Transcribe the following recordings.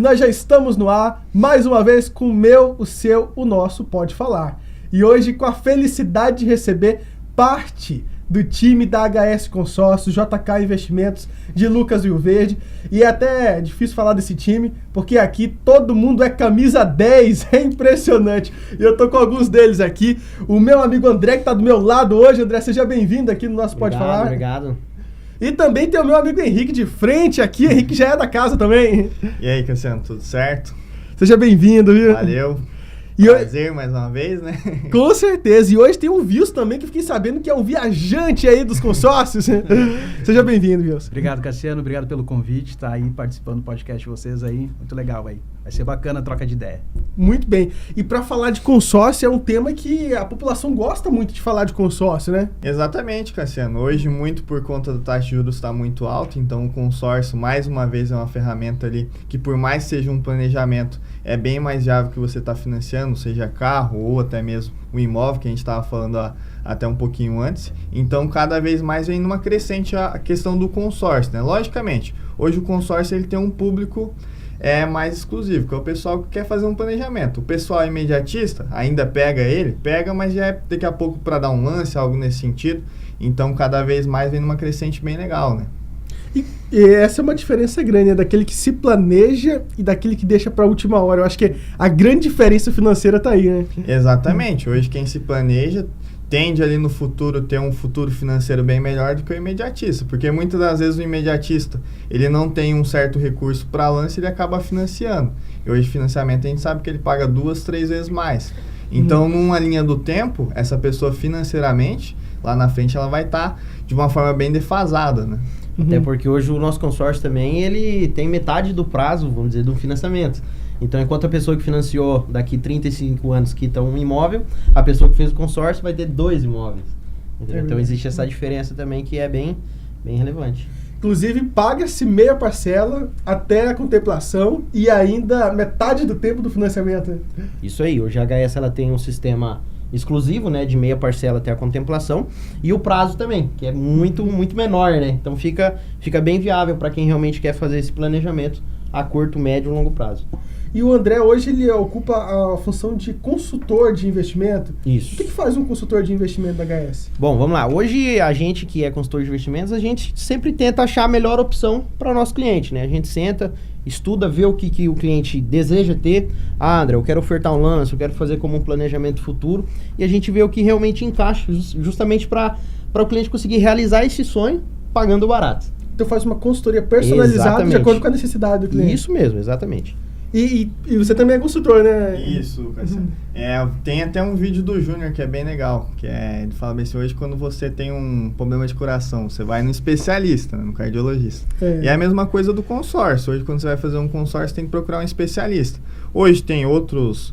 nós já estamos no ar, mais uma vez com o meu, o seu, o nosso Pode Falar. E hoje com a felicidade de receber parte do time da HS Consórcios, JK Investimentos, de Lucas Rio Verde. E é até difícil falar desse time, porque aqui todo mundo é camisa 10, é impressionante. E eu tô com alguns deles aqui. O meu amigo André, que tá do meu lado hoje. André, seja bem-vindo aqui no nosso Pode Falar. Obrigado. E também tem o meu amigo Henrique de frente aqui. Henrique já é da casa também. E aí, Cassiano, tudo certo? Seja bem-vindo, viu? Valeu. E prazer mais uma vez, né? Com certeza. E hoje tem um Wilson também, que fiquei sabendo que é um viajante aí dos consórcios. Seja bem-vindo, Wilson. Obrigado, Cassiano. Obrigado pelo convite. Tá aí participando do podcast de vocês aí. Muito legal aí. Vai ser bacana a troca de ideia. Muito bem. E para falar de consórcio é um tema que a população gosta muito de falar de consórcio, né? Exatamente, Cassiano. Hoje, muito por conta da taxa de juros estar muito alta, então o consórcio, mais uma vez, é uma ferramenta ali que, por mais seja um planejamento, é bem mais viável que você está financiando, seja carro ou até mesmo o imóvel, que a gente estava falando até um pouquinho antes. Então, cada vez mais vem numa crescente a questão do consórcio, né? Logicamente, hoje o consórcio ele tem um público mais exclusivo, que é o pessoal que quer fazer um planejamento. O pessoal imediatista ainda pega, mas já é daqui a pouco para dar um lance, algo nesse sentido. Então, cada vez mais vem numa crescente bem legal, né? E essa é uma diferença grande, né? Daquele que se planeja e daquele que deixa para a última hora. Eu acho que a grande diferença financeira tá aí, né? Exatamente. Hoje quem se planeja tende ali no futuro ter um futuro financeiro bem melhor do que o imediatista, porque muitas das vezes o imediatista ele não tem um certo recurso para lance, ele acaba financiando. E hoje financiamento a gente sabe que ele paga 2, 3 vezes mais. Então, numa linha do tempo, essa pessoa financeiramente, lá na frente, ela vai estar de uma forma bem defasada, né? Até porque hoje o nosso consórcio também, ele tem metade do prazo, vamos dizer, do financiamento. Então, enquanto a pessoa que financiou daqui 35 anos quita um imóvel, a pessoa que fez o consórcio vai ter 2 imóveis. Então, existe essa diferença também que é bem relevante. Inclusive, paga-se meia parcela até a contemplação e ainda metade do tempo do financiamento. Isso aí. Hoje a HS ela tem um sistema exclusivo, né, de meia parcela até a contemplação, e o prazo também, que é muito menor, né? Então fica bem viável para quem realmente quer fazer esse planejamento a curto, médio e longo prazo. E o André hoje ele ocupa a função de consultor de investimento. Isso. O que faz um consultor de investimento da HS? Bom, vamos lá. Hoje a gente que é consultor de investimentos, a gente sempre tenta achar a melhor opção para o nosso cliente, né? A gente senta, estuda, vê o que o cliente deseja ter. Ah, André, eu quero ofertar um lance, eu quero fazer como um planejamento futuro. E a gente vê o que realmente encaixa, justamente para o cliente conseguir realizar esse sonho pagando barato. Então faz uma consultoria personalizada. Exatamente. De acordo com a necessidade do cliente. Isso mesmo, exatamente. E você também é consultor, né? Isso, tem até um vídeo do Júnior que é bem legal, que ele fala bem assim, hoje quando você tem um problema de coração, você vai no especialista, né, no cardiologista. E é a mesma coisa do consórcio. Hoje quando você vai fazer um consórcio, tem que procurar um especialista. Hoje tem outros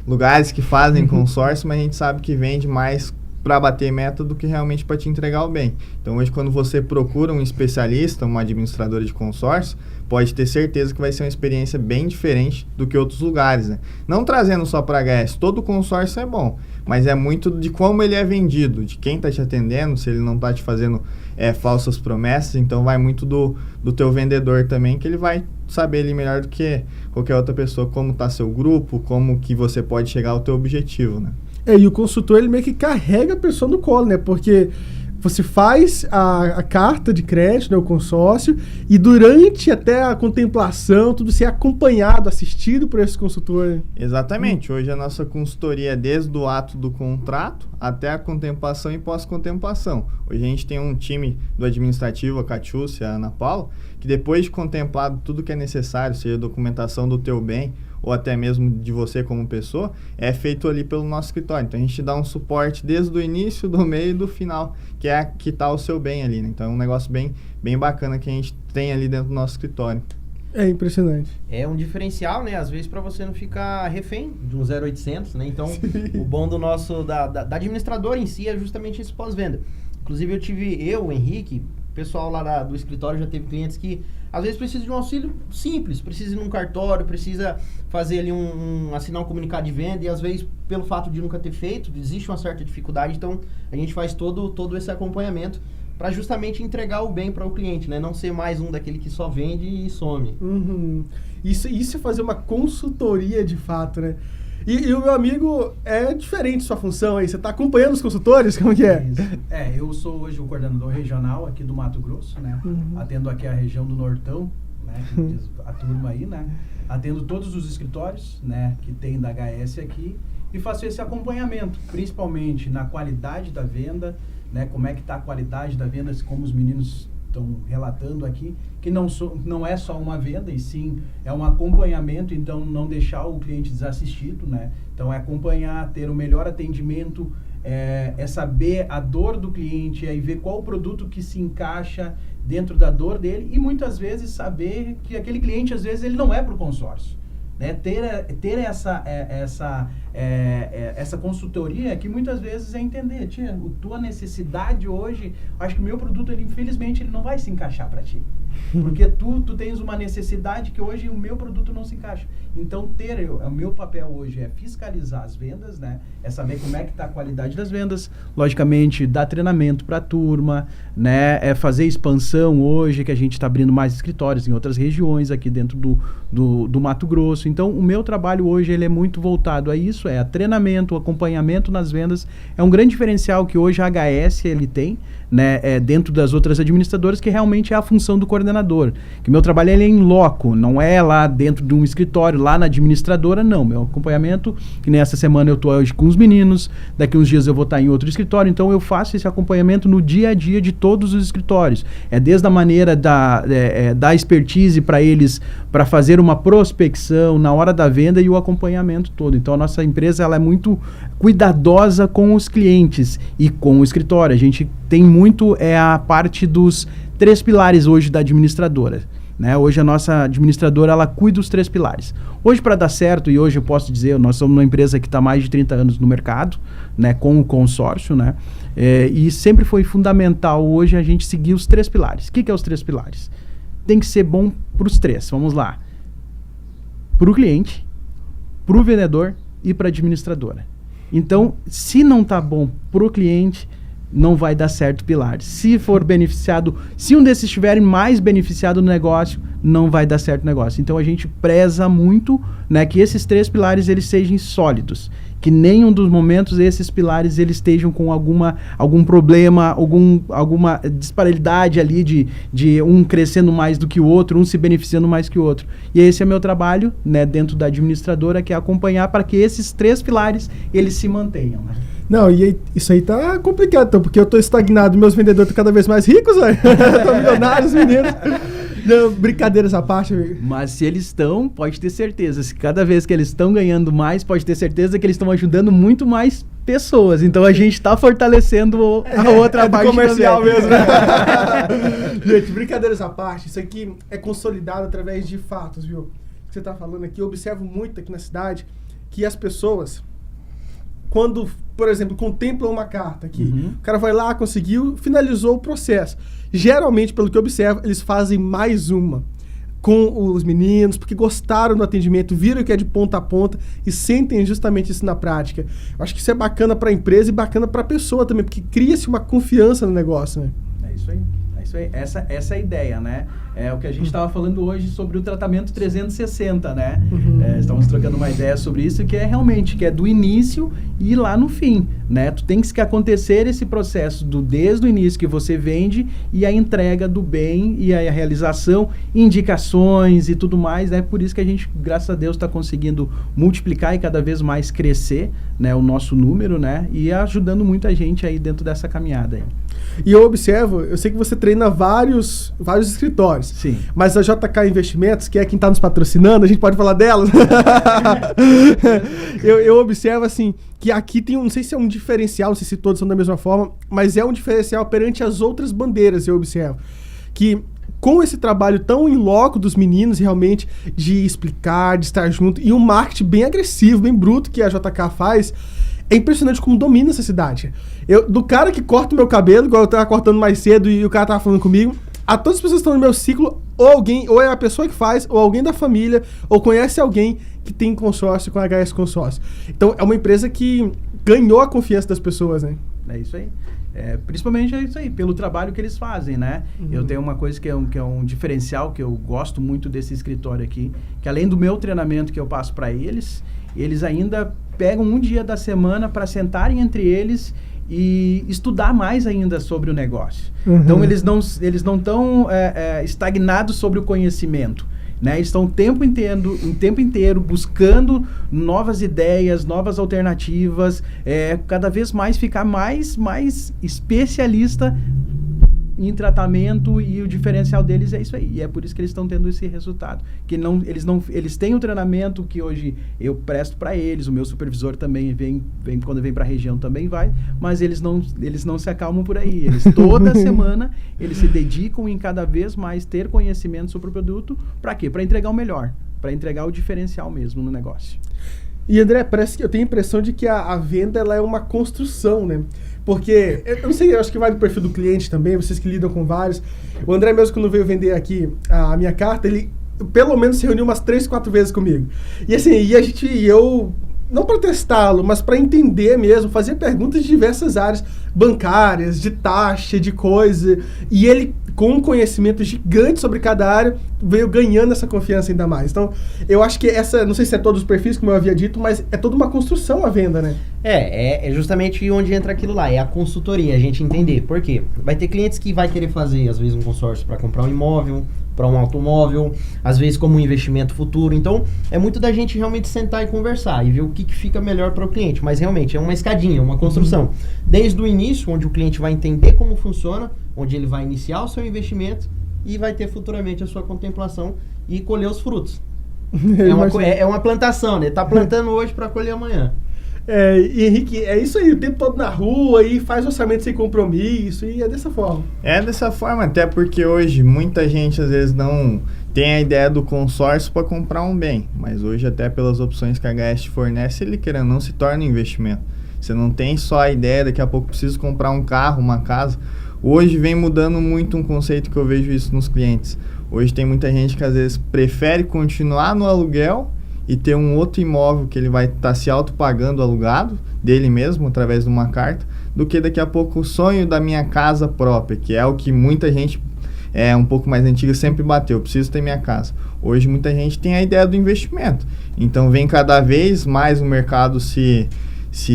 lugares que fazem consórcio, mas a gente sabe que vende mais para bater meta do que realmente para te entregar o bem. Então hoje quando você procura um especialista, uma administradora de consórcio, pode ter certeza que vai ser uma experiência bem diferente do que outros lugares, né? Não trazendo só para HS, todo consórcio é bom, mas é muito de como ele é vendido, de quem está te atendendo, se ele não está te fazendo falsas promessas, então vai muito do teu vendedor também, que ele vai saber ali melhor do que qualquer outra pessoa como está seu grupo, como que você pode chegar ao teu objetivo, né? E o consultor, ele meio que carrega a pessoa no colo, né? Porque você faz a carta de crédito, né, o consórcio, e durante até a contemplação, tudo ser acompanhado, assistido por esse consultor. Né? Exatamente. Hoje a nossa consultoria é desde o ato do contrato até a contemplação e pós-contemplação. Hoje a gente tem um time do administrativo, a Catiúcia, a Ana Paula, que depois de contemplado tudo que é necessário, seja documentação do teu bem, ou até mesmo de você como pessoa, é feito ali pelo nosso escritório. Então, a gente dá um suporte desde o início, do meio e do final, que é quitar o seu bem ali, né? Então, é um negócio bem bacana que a gente tem ali dentro do nosso escritório. É impressionante. É um diferencial, né? Às vezes para você não ficar refém de um 0800, né? Então, o bom do nosso, da administradora em si é justamente esse pós-venda. Inclusive, o Henrique, o pessoal lá do escritório já teve clientes que às vezes precisa de um auxílio simples, precisa ir num cartório, precisa fazer ali assinar um comunicado de venda e às vezes pelo fato de nunca ter feito, existe uma certa dificuldade, então a gente faz todo esse acompanhamento para justamente entregar o bem para o cliente, né? Não ser mais um daquele que só vende e some. Isso é fazer uma consultoria de fato, né? E o meu amigo, é diferente sua função aí. Você está acompanhando os consultores? Como que é? Eu sou hoje o coordenador regional aqui do Mato Grosso, né? Atendo aqui a região do Nortão, né? Que diz a turma aí, né? Atendo todos os escritórios, né? Que tem da HS aqui e faço esse acompanhamento, principalmente na qualidade da venda, né? Como é que está a qualidade da venda, como os meninos estão relatando aqui, que não é só uma venda, e sim é um acompanhamento, então não deixar o cliente desassistido, né? Então é acompanhar, ter o melhor atendimento, é saber a dor do cliente, é ver qual o produto que se encaixa dentro da dor dele, e muitas vezes saber que aquele cliente, às vezes, ele não é para o consórcio. Né? Ter essa consultoria que muitas vezes é entender, tia, tua necessidade hoje, acho que o meu produto, infelizmente, ele não vai se encaixar para ti. Porque tu tens uma necessidade que hoje o meu produto não se encaixa. Então, o meu papel hoje é fiscalizar as vendas, né? É saber como é que está a qualidade das vendas, logicamente, dar treinamento para a turma, né? É fazer expansão hoje, que a gente está abrindo mais escritórios em outras regiões aqui dentro do Mato Grosso. Então, o meu trabalho hoje ele é muito voltado a isso, a treinamento, acompanhamento nas vendas. É um grande diferencial que hoje a HS ele tem, né, dentro das outras administradoras, que realmente é a função do coordenador. Que meu trabalho ele é em loco, não é lá dentro de um escritório, lá na administradora, não. Meu acompanhamento, que nessa semana eu estou hoje com os meninos, daqui uns dias eu vou estar em outro escritório, então eu faço esse acompanhamento no dia a dia de todos os escritórios. É desde a maneira da expertise para eles, para fazer uma prospecção na hora da venda e o acompanhamento todo. Então a nossa empresa ela é muito cuidadosa com os clientes e com o escritório. A gente tem muito a parte dos 3 pilares hoje da administradora. Né? Hoje a nossa administradora ela cuida dos 3 pilares. Hoje, para dar certo, e hoje eu posso dizer, nós somos uma empresa que está há mais de 30 anos no mercado, né, com o consórcio, né? E sempre foi fundamental hoje a gente seguir os 3 pilares. O que é os 3 pilares? Tem que ser bom para os 3, vamos lá. Para o cliente, para o vendedor e para a administradora. Então, se não está bom para o cliente, não vai dar certo o pilar. Se for beneficiado, se um desses estiver mais beneficiado no negócio, não vai dar certo o negócio. Então a gente preza muito, né, que esses 3 pilares eles sejam sólidos, que nenhum dos momentos esses pilares eles estejam com algum problema, alguma disparidade ali de um crescendo mais do que o outro, um se beneficiando mais que o outro. E esse é meu trabalho, né, dentro da administradora, que é acompanhar para que esses 3 pilares eles se mantenham, né? Não, e isso aí tá complicado, então, porque eu tô estagnado, meus vendedores estão cada vez mais ricos, velho. Estão milionários, meninos. Não, brincadeira essa parte, amigo. Mas se eles estão, pode ter certeza. Se cada vez que eles estão ganhando mais, pode ter certeza que eles estão ajudando muito mais pessoas. Então a gente tá fortalecendo a outra parte comercial também. mesmo. Gente, brincadeira essa parte. Isso aqui é consolidado através de fatos, viu? O que você tá falando aqui, eu observo muito aqui na cidade que as pessoas, quando, por exemplo, contemplam uma carta aqui, o cara vai lá, conseguiu, finalizou o processo. Geralmente, pelo que eu observo, eles fazem mais uma com os meninos, porque gostaram do atendimento, viram que é de ponta a ponta e sentem justamente isso na prática. Eu acho que isso é bacana para a empresa e bacana para a pessoa também, porque cria-se uma confiança no negócio, né? É isso aí. Essa é a ideia, né? É o que a gente estava falando hoje sobre o tratamento 360, né? Estamos trocando uma ideia sobre isso, que é realmente, que é do início e lá no fim, né? Tu tem que acontecer esse processo desde o início que você vende e a entrega do bem e a realização, indicações e tudo mais, né? Por isso que a gente, graças a Deus, está conseguindo multiplicar e cada vez mais crescer, né? O nosso número, né? E ajudando muita gente aí dentro dessa caminhada aí. E eu observo, eu sei que você treina vários escritórios. Sim. Mas a JK Investimentos, que é quem está nos patrocinando, a gente pode falar delas? eu observo, assim, que aqui tem não sei se é um diferencial, não sei se todos são da mesma forma, mas é um diferencial perante as outras bandeiras, eu observo. Que com esse trabalho tão in loco dos meninos, realmente, de explicar, de estar junto, e um marketing bem agressivo, bem bruto que a JK faz, é impressionante como domina essa cidade. Do cara que corta o meu cabelo, igual eu tava cortando mais cedo e o cara tava falando comigo, a todas as pessoas que estão no meu ciclo, ou é a pessoa que faz, ou alguém da família, ou conhece alguém que tem consórcio com a HS Consórcio. Então, é uma empresa que ganhou a confiança das pessoas, né? É isso aí. Principalmente é isso aí, pelo trabalho que eles fazem, né? Eu tenho uma coisa que é um diferencial, que eu gosto muito desse escritório aqui, que além do meu treinamento que eu passo para eles ainda pegam um dia da semana para sentarem entre eles e estudar mais ainda sobre o negócio. Então, eles não estão estagnados sobre o conhecimento. Né? Eles estão o tempo inteiro buscando novas ideias, novas alternativas, cada vez mais ficar mais especialista em tratamento, e o diferencial deles é isso aí. E é por isso que eles estão tendo esse resultado. Eles têm o treinamento que hoje eu presto para eles, o meu supervisor também vem quando vem para a região também vai, mas eles não se acalmam por aí. Eles toda semana eles se dedicam em cada vez mais ter conhecimento sobre o produto. Para quê? Para entregar o melhor, para entregar o diferencial mesmo no negócio. E André, parece que eu tenho a impressão de que a venda ela é uma construção, né? Porque, eu não sei, eu acho que vai do perfil do cliente também, vocês que lidam com vários. O André mesmo, quando veio vender aqui a minha carta, ele pelo menos se reuniu umas 3, 4 vezes comigo. E assim, eu, não para testá-lo, mas para entender mesmo, fazer perguntas de diversas áreas, bancárias, de taxa, de coisa. E ele, com um conhecimento gigante sobre cada área, veio ganhando essa confiança ainda mais. Então, eu acho que não sei se é todos os perfis, como eu havia dito, mas é toda uma construção a venda, né? É justamente onde entra aquilo lá, é a consultoria, a gente entender. Por quê? Vai ter clientes que vai querer fazer, às vezes, um consórcio para comprar um imóvel, para um automóvel, às vezes como um investimento futuro. Então, é muito da gente realmente sentar e conversar e ver o que fica melhor para o cliente. Mas, realmente, é uma escadinha, uma construção. Desde o início, onde o cliente vai entender como funciona, onde ele vai iniciar o seu investimento e vai ter futuramente a sua contemplação e colher os frutos. É uma plantação, né? Tá plantando hoje para colher amanhã. E Henrique, é isso aí, o tempo todo na rua e faz orçamento sem compromisso, e é dessa forma. É dessa forma, até porque hoje muita gente às vezes não tem a ideia do consórcio para comprar um bem, mas hoje até pelas opções que a HS te fornece, ele querendo ou não se torna um investimento. Você não tem só a ideia, daqui a pouco preciso comprar um carro, uma casa. Hoje vem mudando muito um conceito que eu vejo isso nos clientes. Hoje tem muita gente que às vezes prefere continuar no aluguel e ter um outro imóvel que ele vai estar se autopagando alugado dele mesmo, através de uma carta, do que daqui a pouco o sonho da minha casa própria, que é o que muita gente um pouco mais antiga sempre bateu, preciso ter minha casa. Hoje muita gente tem a ideia do investimento, então vem cada vez mais o mercado se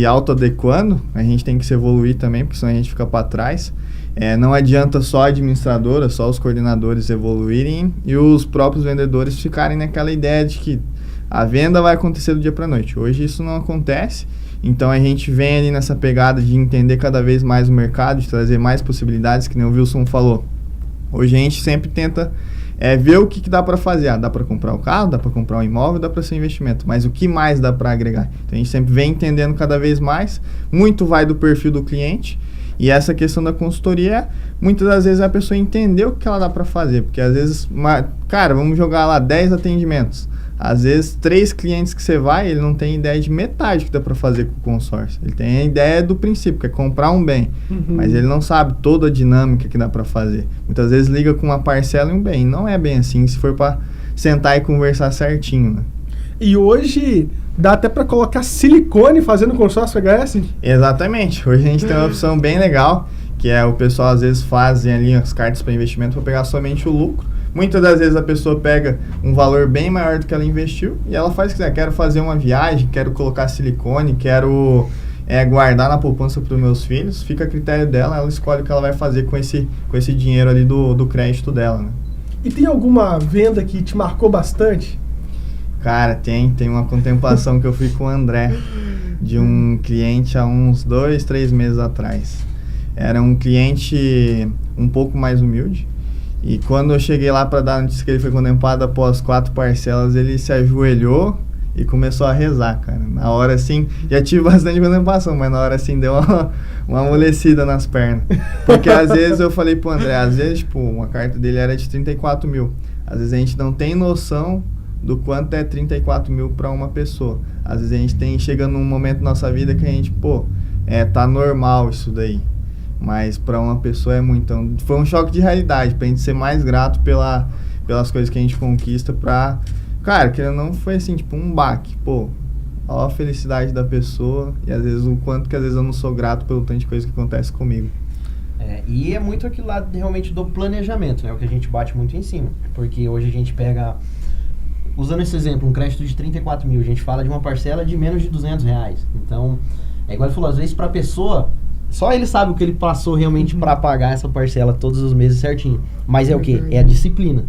autoadequando, a gente tem que se evoluir também, porque senão a gente fica para trás. Não adianta só a administradora, só os coordenadores evoluírem e os próprios vendedores ficarem naquela ideia de que a venda vai acontecer do dia para a noite. Hoje isso não acontece, então a gente vem ali nessa pegada de entender cada vez mais o mercado, de trazer mais possibilidades, que nem o Wilson falou. Hoje a gente sempre tenta ver o que dá para fazer. Dá para comprar o carro, dá para comprar um imóvel, dá para ser investimento, mas o que mais dá para agregar? Então a gente sempre vem entendendo cada vez mais, muito vai do perfil do cliente, e essa questão da consultoria, muitas das vezes a pessoa entender o que ela dá para fazer, porque às vezes, vamos jogar lá 10 atendimentos. Às vezes, 3 clientes que você vai, ele não tem ideia de metade que dá para fazer com o consórcio. Ele tem a ideia do princípio, que é comprar um bem. Mas ele não sabe toda a dinâmica que dá para fazer. Muitas vezes liga com uma parcela e um bem. Não é bem assim, se for para sentar e conversar certinho, né? E hoje dá até para colocar silicone fazendo consórcio HS? Exatamente. Hoje a gente tem uma opção bem legal, que é o pessoal às vezes fazem ali as cartas para investimento para pegar somente o lucro. Muitas das vezes a pessoa pega um valor bem maior do que ela investiu e ela faz o que quiser. Quero fazer uma viagem, quero colocar silicone, quero guardar na poupança para os meus filhos. Fica a critério dela, ela escolhe o que ela vai fazer com esse dinheiro ali do crédito dela, né? E tem alguma venda que te marcou bastante? Cara, tem uma contemplação que eu fui com o André, de um cliente há uns 2, 3 meses atrás. Era um cliente um pouco mais humilde. E quando eu cheguei lá para dar a notícia que ele foi contemplado após 4 parcelas, ele se ajoelhou e começou a rezar, cara. Na hora, assim, já tive bastante contemplação, mas na hora, assim, deu uma amolecida nas pernas. Porque às vezes eu falei pro André, às vezes, tipo, uma carta dele era de 34 mil. Às vezes a gente não tem noção do quanto é 34 mil para uma pessoa. Às vezes a gente chega num momento da nossa vida que a gente, tá normal isso daí. Mas para uma pessoa é muito. Então, foi um choque de realidade, pra gente ser mais grato pelas coisas que a gente conquista Cara, que não foi assim, tipo, um baque. Olha a felicidade da pessoa e às vezes o quanto que às vezes eu não sou grato pelo tanto de coisa que acontece comigo. E é muito aquilo lá realmente do planejamento, né? O que a gente bate muito em cima. Porque hoje a gente pega, usando esse exemplo, um crédito de 34 mil, a gente fala de uma parcela de menos de R$200. Então, é igual ele falou, às vezes pra pessoa, só ele sabe o que ele passou realmente pra pagar essa parcela todos os meses certinho. Mas é o quê? É a disciplina.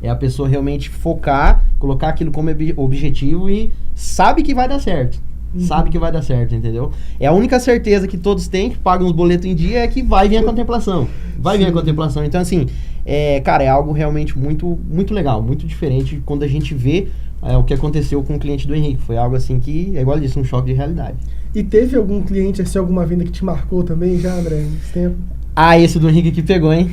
É a pessoa realmente focar, colocar aquilo como objetivo e sabe que vai dar certo. Sabe que vai dar certo, entendeu? É a única certeza que todos têm, que pagam os boletos em dia, é que vai vir a contemplação. Vai vir a contemplação. Então, assim, cara, é algo realmente muito, muito legal, muito diferente quando a gente vê o que aconteceu com o cliente do Henrique. Foi algo assim que, é igual eu disse, um choque de realidade. E teve algum cliente, assim, alguma venda que te marcou também já, André, nesse tempo? Esse do Henrique que pegou, hein?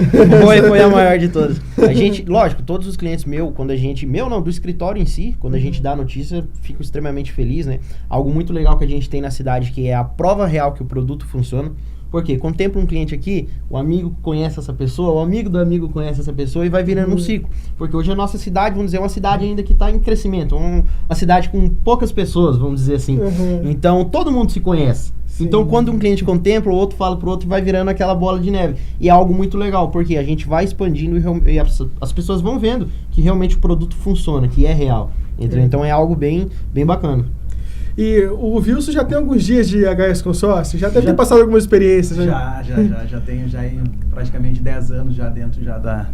Foi a maior de todas. A gente, lógico, todos os clientes do escritório em si, quando a gente dá a notícia, fico extremamente feliz, né? Algo muito legal que a gente tem na cidade, que é a prova real que o produto funciona. Porque contempla um cliente aqui, o amigo conhece essa pessoa, o amigo do amigo conhece essa pessoa e vai virando um ciclo. Porque hoje a nossa cidade, vamos dizer, é uma cidade ainda que está em crescimento, uma cidade com poucas pessoas, vamos dizer assim. Então, todo mundo se conhece. Sim. Então, quando um cliente contempla, o outro fala pro outro e vai virando aquela bola de neve. E é algo muito legal, porque a gente vai expandindo e as pessoas vão vendo que realmente o produto funciona, que é real. Então, é algo bem, bem bacana. E o Wilson já tem alguns dias de HS Consórcio? Já deve ter passado algumas experiências, né? Já tenho praticamente 10 anos já dentro já da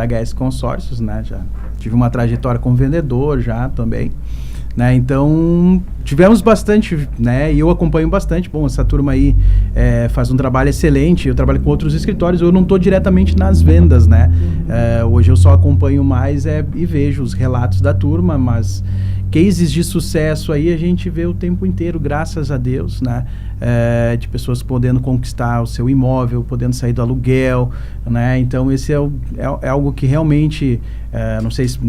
HS Consórcios, né? Já tive uma trajetória como vendedor já também, né? Então, tivemos bastante, né? E eu acompanho bastante. Bom, essa turma aí faz um trabalho excelente. Eu trabalho com outros escritórios, eu não estou diretamente nas vendas, né? Hoje eu só acompanho mais e vejo os relatos da turma, mas cases de sucesso aí a gente vê o tempo inteiro, graças a Deus, né? De pessoas podendo conquistar o seu imóvel, podendo sair do aluguel, né? Então esse é algo que realmente, não sei se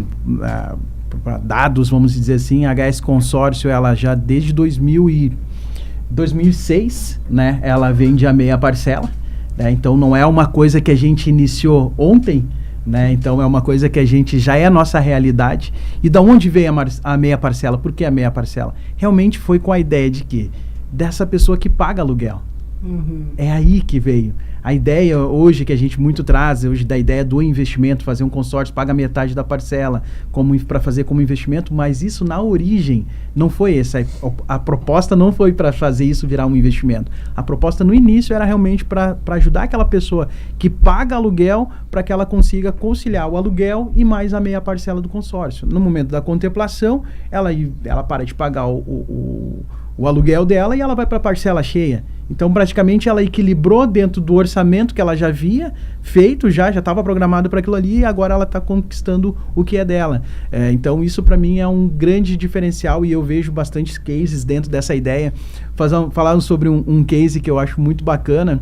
dados, vamos dizer assim, a HS Consórcio, ela já desde 2006, né? Ela vende a meia parcela, né? Então não é uma coisa que a gente iniciou ontem, né? Então é uma coisa que a gente já é a nossa realidade. E da onde veio a meia parcela? Por que a meia parcela? Realmente foi com a ideia de que dessa pessoa que paga aluguel. É aí que veio. A ideia hoje que a gente muito traz, hoje da ideia do investimento, fazer um consórcio, paga metade da parcela para fazer como investimento, mas isso na origem não foi essa. A proposta não foi para fazer isso virar um investimento. A proposta no início era realmente para ajudar aquela pessoa que paga aluguel para que ela consiga conciliar o aluguel e mais a meia parcela do consórcio. No momento da contemplação, ela para de pagar o aluguel dela e ela vai para a parcela cheia. Então, praticamente, ela equilibrou dentro do orçamento que ela já havia feito, já estava programado para aquilo ali, e agora ela está conquistando o que é dela. Então, isso para mim é um grande diferencial, e eu vejo bastantes cases dentro dessa ideia. Falando sobre um case que eu acho muito bacana,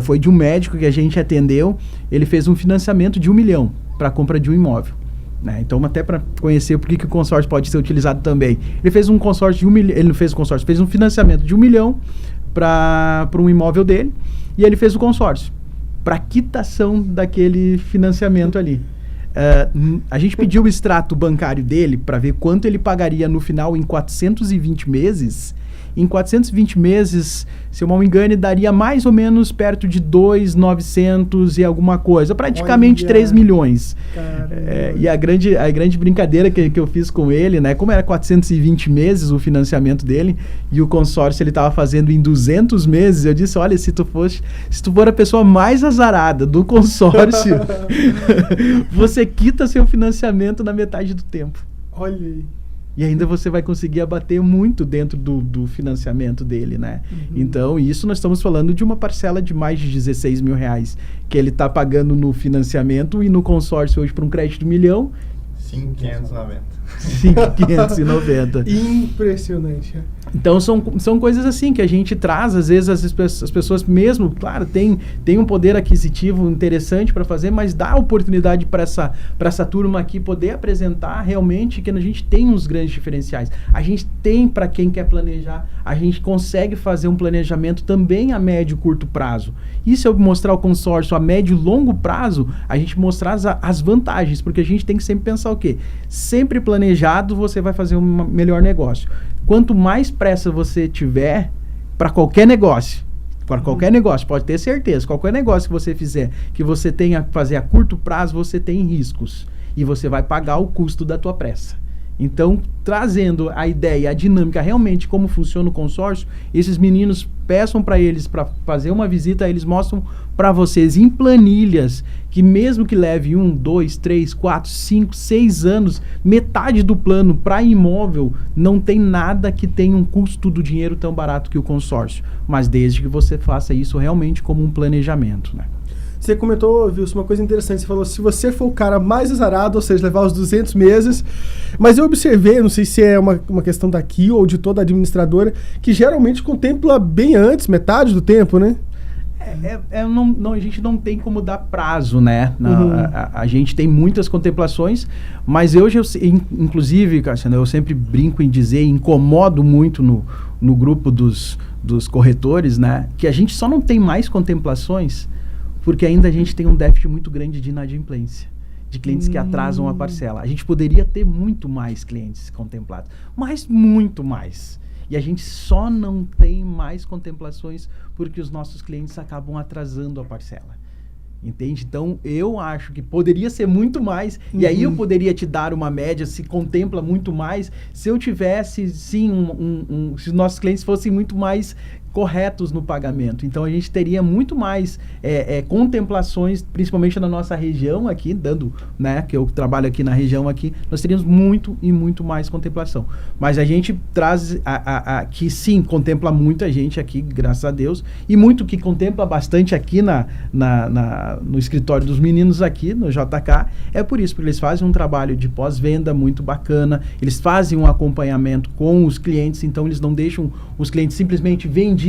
foi de um médico que a gente atendeu. Ele fez um financiamento de R$1 milhão para a compra de um imóvel. Então, até para conhecer por que o consórcio pode ser utilizado também. Ele fez um consórcio de 1 milhão, ele não fez o consórcio, fez um financiamento de 1 milhão para um imóvel dele, e ele fez o consórcio para quitação daquele financiamento ali. A gente pediu o extrato bancário dele para ver quanto ele pagaria no final em 420 meses. Em 420 meses, se eu não me engano, daria mais ou menos perto de 2.900 e alguma coisa, praticamente 3 milhões. E a grande brincadeira que eu fiz com ele, né, como era 420 meses o financiamento dele, e o consórcio ele estava fazendo em 200 meses, eu disse, olha, se tu for a pessoa mais azarada do consórcio, você quita seu financiamento na metade do tempo. Olha aí. E ainda você vai conseguir abater muito dentro do financiamento dele, né? Então, isso nós estamos falando de uma parcela de mais de R$16 mil que ele está pagando no financiamento, e no consórcio hoje para um crédito de 1 milhão... 5.590. 5.590. Impressionante. Então são coisas assim que a gente traz, às vezes as pessoas mesmo, claro, tem um poder aquisitivo interessante para fazer, mas dá oportunidade para essa turma aqui poder apresentar realmente que a gente tem uns grandes diferenciais. A gente tem, para quem quer planejar, a gente consegue fazer um planejamento também a médio e curto prazo. E se eu mostrar o consórcio a médio e longo prazo, a gente mostrar as vantagens, porque a gente tem que sempre pensar o quê? Sempre planejado você vai fazer um melhor negócio. quanto mais pressa você tiver para qualquer negócio, pode ter certeza, qualquer negócio que você fizer, que você tenha que fazer a curto prazo, você tem riscos. E você vai pagar o custo da tua pressa. Então, trazendo a ideia, a dinâmica, realmente como funciona o consórcio, esses meninos peçam para eles para fazer uma visita, eles mostram para vocês em planilhas que mesmo que leve 1, 2, 3, 4, 5, 6 anos, metade do plano para imóvel, não tem nada que tenha um custo do dinheiro tão barato que o consórcio. Mas desde que você faça isso realmente como um planejamento, né? Você comentou, Wilson, uma coisa interessante. Você falou, se você for o cara mais azarado, ou seja, levar os 200 meses. Mas eu observei, não sei se é uma questão daqui ou de toda a administradora, que geralmente contempla bem antes, metade do tempo, né? A gente não tem como dar prazo, né? A gente tem muitas contemplações, mas hoje, inclusive, Cassiano, eu sempre brinco em dizer, incomodo muito no grupo dos corretores, né? Que a gente só não tem mais contemplações porque ainda a gente tem um déficit muito grande de inadimplência, de clientes que atrasam a parcela. A gente poderia ter muito mais clientes contemplados, mas muito mais. E a gente só não tem mais contemplações porque os nossos clientes acabam atrasando a parcela. Entende? Então, eu acho que poderia ser muito mais, e aí eu poderia te dar uma média, se contempla muito mais, se eu tivesse, sim, se os nossos clientes fossem muito mais corretos no pagamento. Então, a gente teria muito mais contemplações, principalmente na nossa região aqui, né, que eu trabalho aqui na região aqui, nós teríamos muito e muito mais contemplação. Mas a gente traz que sim, contempla muita gente aqui, graças a Deus, e muito que contempla bastante aqui no escritório dos meninos aqui, no JK, é por isso, porque eles fazem um trabalho de pós-venda muito bacana, eles fazem um acompanhamento com os clientes, então eles não deixam os clientes simplesmente vendidos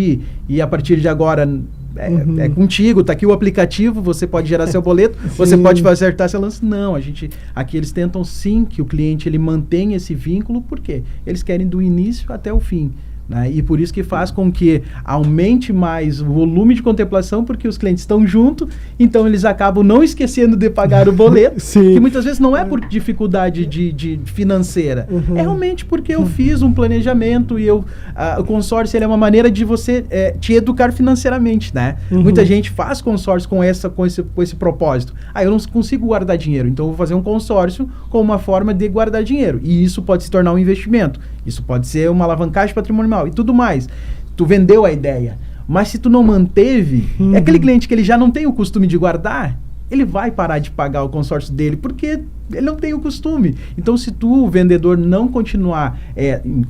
e a partir de agora é contigo, tá aqui o aplicativo, você pode gerar seu boleto, você pode acertar seu lance. Não, aqui eles tentam sim que o cliente ele mantenha esse vínculo, porque eles querem do início até o fim. Né? E por isso que faz com que aumente mais o volume de contemplação, porque os clientes estão juntos, então eles acabam não esquecendo de pagar o boleto, que muitas vezes não é por dificuldade de financeira, é realmente porque eu fiz um planejamento e o consórcio ele é uma maneira de você te educar financeiramente, né? Muita gente faz consórcio com esse propósito. Eu não consigo guardar dinheiro, então eu vou fazer um consórcio com uma forma de guardar dinheiro, e isso pode se tornar um investimento, isso pode ser uma alavancagem patrimonial e tudo mais. Tu vendeu a ideia, mas se tu não manteve, é aquele cliente que ele já não tem o costume de guardar, ele vai parar de pagar o consórcio dele, porque ele não tem o costume. Então, se tu, o vendedor, não continuar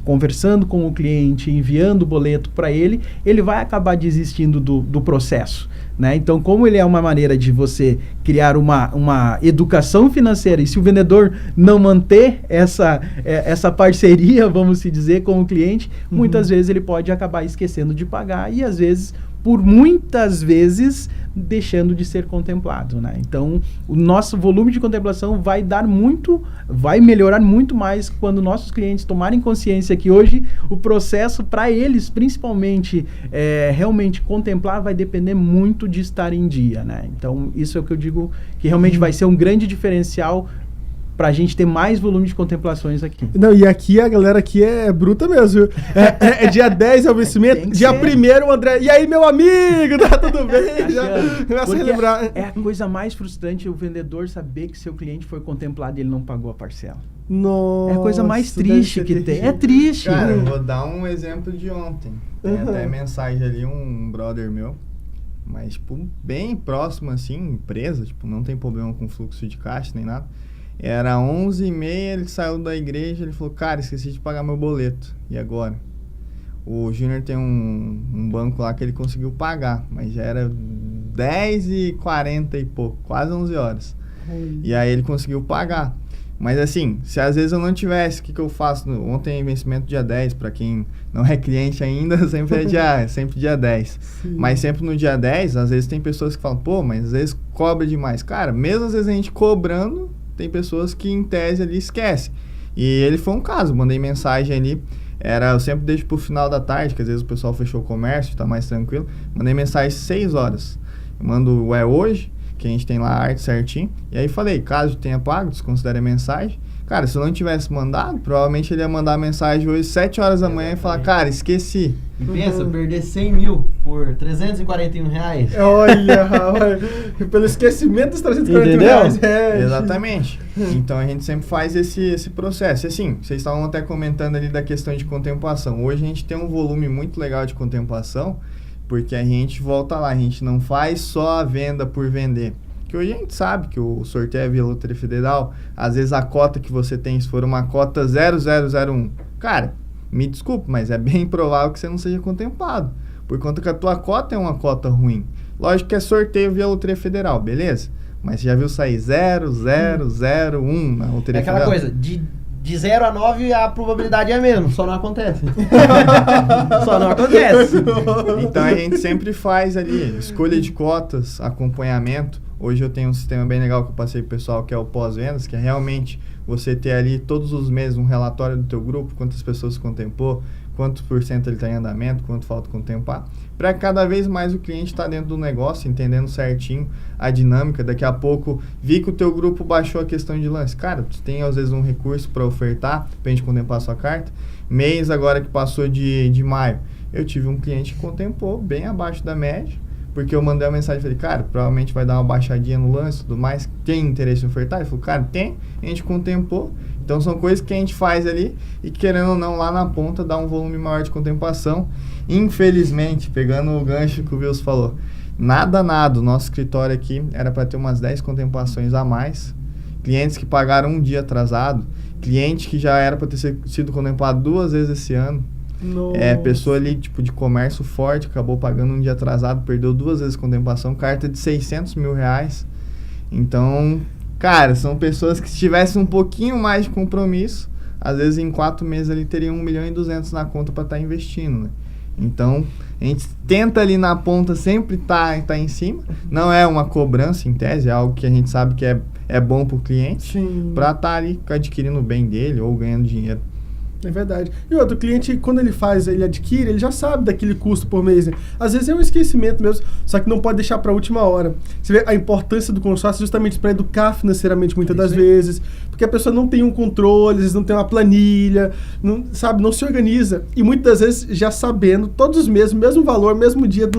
conversando com o cliente, enviando o boleto para ele, ele vai acabar desistindo do processo. Né? Então, como ele é uma maneira de você criar uma educação financeira, e se o vendedor não manter essa parceria, vamos se dizer, com o cliente, muitas vezes ele pode acabar esquecendo de pagar e, às vezes, por muitas vezes, deixando de ser contemplado, né? Então, o nosso volume de contemplação vai melhorar muito mais quando nossos clientes tomarem consciência que hoje o processo para eles, principalmente, realmente contemplar vai depender muito de estar em dia, né? Então, isso é o que eu digo que realmente vai ser um grande diferencial pra gente ter mais volume de contemplações aqui. Não, e aqui a galera aqui é bruta mesmo. Dia 10 é o vencimento, dia 1º o André, e aí meu amigo, tá tudo bem? Já começa a relembrar. É a coisa mais frustrante o vendedor saber que seu cliente foi contemplado e ele não pagou a parcela. Nossa, é a coisa mais triste que tem. É triste. Cara, eu vou dar um exemplo de ontem. Tem até mensagem ali, um brother meu, mas tipo, bem próximo assim, empresa, tipo, não tem problema com fluxo de caixa nem nada. Era 11h30, ele saiu da igreja, ele falou, cara, esqueci de pagar meu boleto. E agora? O Júnior tem um banco lá que ele conseguiu pagar, mas já era 10h40 e pouco, quase 11 horas. E aí ele conseguiu pagar. Mas assim, se às vezes eu não tivesse, o que eu faço? Ontem é vencimento dia 10, para quem não é cliente ainda, sempre dia 10. Sim. Mas sempre no dia 10, às vezes tem pessoas que falam, pô, mas às vezes cobra demais. Cara, mesmo às vezes a gente cobrando, tem pessoas que em tese ali esquecem. E ele foi um caso, mandei mensagem ali, eu sempre deixo pro final da tarde, que às vezes o pessoal fechou o comércio, tá mais tranquilo. Mandei mensagem 6 horas. Eu mando hoje, que a gente tem lá a arte certinho. E aí falei, caso tenha pago, desconsidere a mensagem. Cara, se eu não tivesse mandado, provavelmente ele ia mandar a mensagem hoje 7 horas da manhã e falar, cara, esqueci. E pensa, perder 100 mil por 341 reais. Olha, pelo esquecimento dos 341 reais. Exatamente. Então a gente sempre faz esse processo. E assim, vocês estavam até comentando ali da questão de contemplação. Hoje a gente tem um volume muito legal de contemplação, porque a gente volta lá, a gente não faz só a venda por vender. Porque hoje a gente sabe que o sorteio é via Loteria Federal, às vezes a cota que você tem, se for uma cota 0001, cara, me desculpe, mas é bem provável que você não seja contemplado, por conta que a tua cota é uma cota ruim. Lógico que é sorteio via Loteria Federal, beleza? Mas você já viu sair 0001 na Loteria Federal? É aquela coisa, de 0 a 9 a probabilidade é a mesma, só não acontece. Só não acontece. Então a gente sempre faz ali escolha de cotas, acompanhamento. Hoje eu tenho um sistema bem legal que eu passei pro pessoal, que é o pós-vendas, que é realmente você ter ali todos os meses um relatório do teu grupo, quantas pessoas contemplou, quantos por cento ele está em andamento, quanto falta contemplar, para cada vez mais o cliente estar dentro do negócio, entendendo certinho a dinâmica. Daqui a pouco, vi que o teu grupo baixou a questão de lance. Cara, tu tem às vezes um recurso para ofertar, para a gente contemplar a sua carta. Mês agora que passou de maio, eu tive um cliente que contemplou bem abaixo da média, porque eu mandei uma mensagem e falei, cara, provavelmente vai dar uma baixadinha no lance e tudo mais, tem interesse em ofertar? Ele falou, cara, tem, a gente contemplou. Então são coisas que a gente faz ali e, querendo ou não, lá na ponta dá um volume maior de contemplação. Infelizmente, pegando o gancho que o Wilson falou, nada, o nosso escritório aqui era para ter umas 10 contemplações a mais, clientes que pagaram um dia atrasado, cliente que já era para ter sido contemplado 2 vezes esse ano. Nossa. Pessoa ali, tipo, de comércio forte, acabou pagando um dia atrasado, perdeu 2 vezes contemplação, carta de 600 mil reais. Então, cara, são pessoas que se tivessem um pouquinho mais de compromisso, às vezes em 4 meses ali teriam 1.200.000 na conta para estar investindo, né? Então, a gente tenta ali na ponta sempre tá em cima. Não é uma cobrança em tese, é algo que a gente sabe que é bom pro cliente, para estar ali adquirindo o bem dele ou ganhando dinheiro. É verdade. E outro, o cliente, quando ele adquire, ele já sabe daquele custo por mês, né? Às vezes é um esquecimento mesmo, só que não pode deixar para a última hora. Você vê a importância do consórcio justamente para educar financeiramente muitas das vezes, porque a pessoa não tem um controle, às vezes não tem uma planilha, não se organiza. E muitas das vezes já sabendo, todos os meses, mesmo valor, mesmo dia,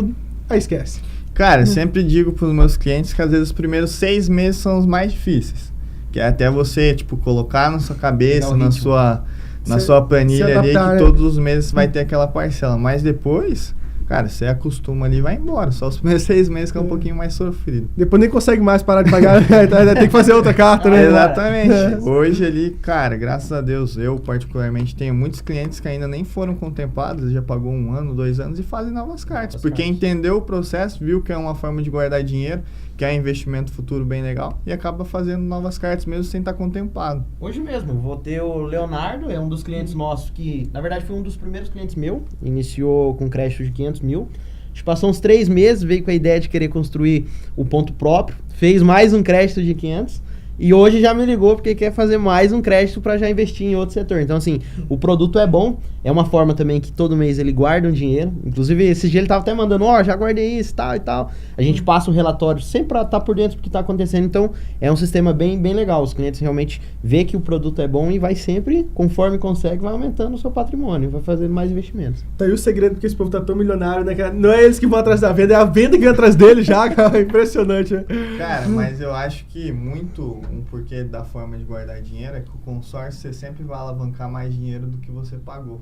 aí esquece. Cara, eu sempre digo para os meus clientes que às vezes os primeiros 6 meses são os mais difíceis. Que é até você, tipo, colocar na sua cabeça, na sua planilha ali, que todos os meses vai ter aquela parcela. Mas depois, cara, você acostuma ali e vai embora. Só os primeiros 6 meses que é um pouquinho mais sofrido. Depois nem consegue mais parar de pagar, tem que fazer outra carta, né? Exatamente. Hoje ali, cara, graças a Deus, eu particularmente tenho muitos clientes que ainda nem foram contemplados, já pagou 1 ano, 2 anos e fazem novas cartas. Porque entendeu o processo, viu que é uma forma de guardar dinheiro, que é um investimento futuro bem legal, e acaba fazendo novas cartas mesmo sem estar contemplado. Hoje mesmo, vou ter o Leonardo, é um dos clientes nossos que, na verdade, foi um dos primeiros clientes meu, iniciou com crédito de 500 mil, a gente passou uns 3 meses, veio com a ideia de querer construir o ponto próprio, fez mais um crédito de 500, e hoje já me ligou porque quer fazer mais um crédito para já investir em outro setor. Então, assim, o produto é bom, é uma forma também que todo mês ele guarda um dinheiro. Inclusive, esse dia ele tava até mandando, já guardei isso, tal e tal. A gente passa um relatório sempre para estar por dentro do que tá acontecendo. Então, é um sistema bem legal. Os clientes realmente vê que o produto é bom e vai sempre, conforme consegue, vai aumentando o seu patrimônio, vai fazendo mais investimentos. Tá aí o segredo porque esse povo tá tão milionário, né, cara? Não é eles que vão atrás da venda, é a venda que vem atrás dele já, cara. Impressionante, né? Cara, mas eu acho que muito um porquê da forma de guardar dinheiro é que o consórcio você sempre vai alavancar mais dinheiro do que você pagou.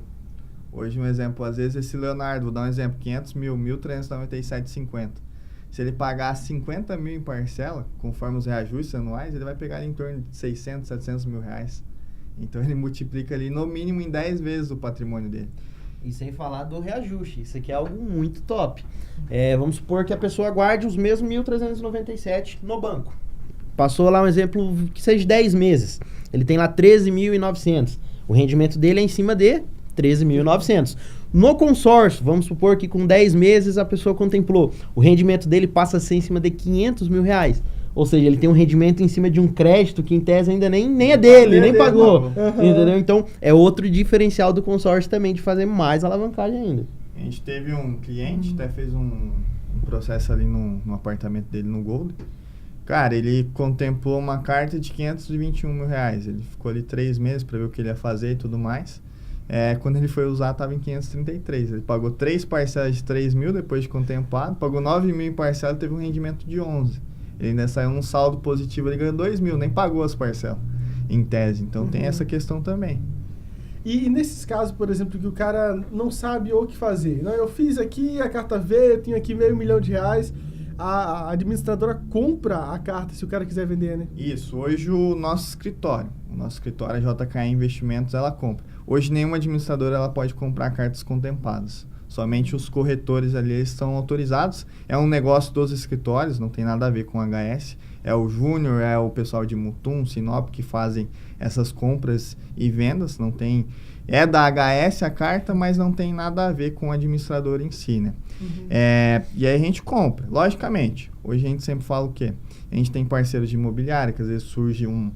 Hoje um exemplo, às vezes esse Leonardo, vou dar um exemplo, 500 mil, 1.397,50. Se ele pagar 50 mil em parcela, conforme os reajustes anuais, ele vai pegar ali em torno de 600, 700 mil reais. Então ele multiplica ali no mínimo em 10 vezes o patrimônio dele. E sem falar do reajuste, isso aqui é algo muito top. Vamos supor que a pessoa guarde os mesmos 1.397 no banco. Passou lá um exemplo que seja 10 meses. Ele tem lá 13.900. O rendimento dele é em cima de 13.900. No consórcio, vamos supor que com 10 meses a pessoa contemplou. O rendimento dele passa a ser em cima de 500 mil reais. Ou seja, ele tem um rendimento em cima de um crédito que em tese ainda nem é dele, nem pagou. Entendeu? Então, é outro diferencial do consórcio também, de fazer mais alavancagem ainda. A gente teve um cliente, até fez um processo ali no apartamento dele no Gold. Cara, ele contemplou uma carta de 521 mil reais. Ele ficou ali 3 meses para ver o que ele ia fazer e tudo mais. Quando ele foi usar, estava em 533. Ele pagou 3 parcelas de 3 mil depois de contemplado, pagou 9 mil em parcela e teve um rendimento de 11. Ele ainda saiu num saldo positivo, ele ganhou 2 mil, nem pagou as parcelas, em tese. Então tem essa questão também. E nesses casos, por exemplo, que o cara não sabe o que fazer. Não, eu fiz aqui, a carta veio, eu tenho aqui R$500 mil, a administradora compra a carta se o cara quiser vender, né? Isso, hoje o nosso escritório, a JKI Investimentos, ela compra. Hoje nenhuma administradora ela pode comprar cartas contempladas. Somente os corretores ali eles estão autorizados. É um negócio dos escritórios, não tem nada a ver com HS. É o Júnior, é o pessoal de Mutum, Sinop que fazem essas compras e vendas. Não tem, é da HS a carta, mas não tem nada a ver com o administrador em si, né? E aí a gente compra, logicamente. Hoje a gente sempre fala o quê? A gente tem parceiros de imobiliária, que às vezes surge um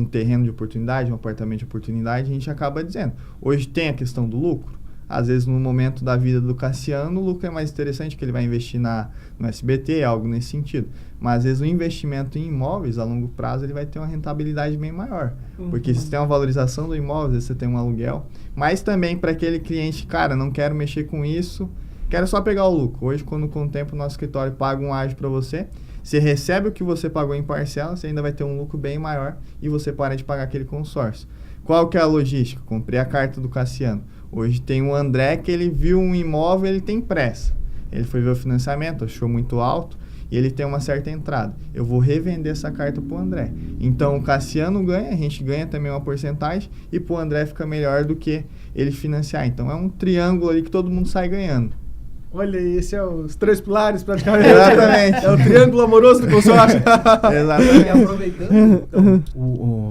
terreno de oportunidade, um apartamento de oportunidade, a gente acaba dizendo. Hoje tem a questão do lucro. Às vezes, no momento da vida do Cassiano, o lucro é mais interessante, que ele vai investir no SBT, algo nesse sentido. Mas, às vezes, o investimento em imóveis, a longo prazo, ele vai ter uma rentabilidade bem maior. Porque se tem uma valorização do imóvel, às vezes você tem um aluguel. Mas também para aquele cliente, cara, não quero mexer com isso, quero só pegar o lucro. Hoje, quando com o tempo o nosso escritório paga um ágio para você recebe o que você pagou em parcela, você ainda vai ter um lucro bem maior e você para de pagar aquele consórcio. Qual que é a logística? Comprei a carta do Cassiano. Hoje tem o André que ele viu um imóvel, ele tem pressa. Ele foi ver o financiamento, achou muito alto e ele tem uma certa entrada. Eu vou revender essa carta para o André. Então o Cassiano ganha, a gente ganha também uma porcentagem e para o André fica melhor do que ele financiar. Então é um triângulo ali que todo mundo sai ganhando. Olha, esse é os 3 pilares praticamente. Exatamente. É o triângulo amoroso do consórcio. Exatamente. E aproveitando, então,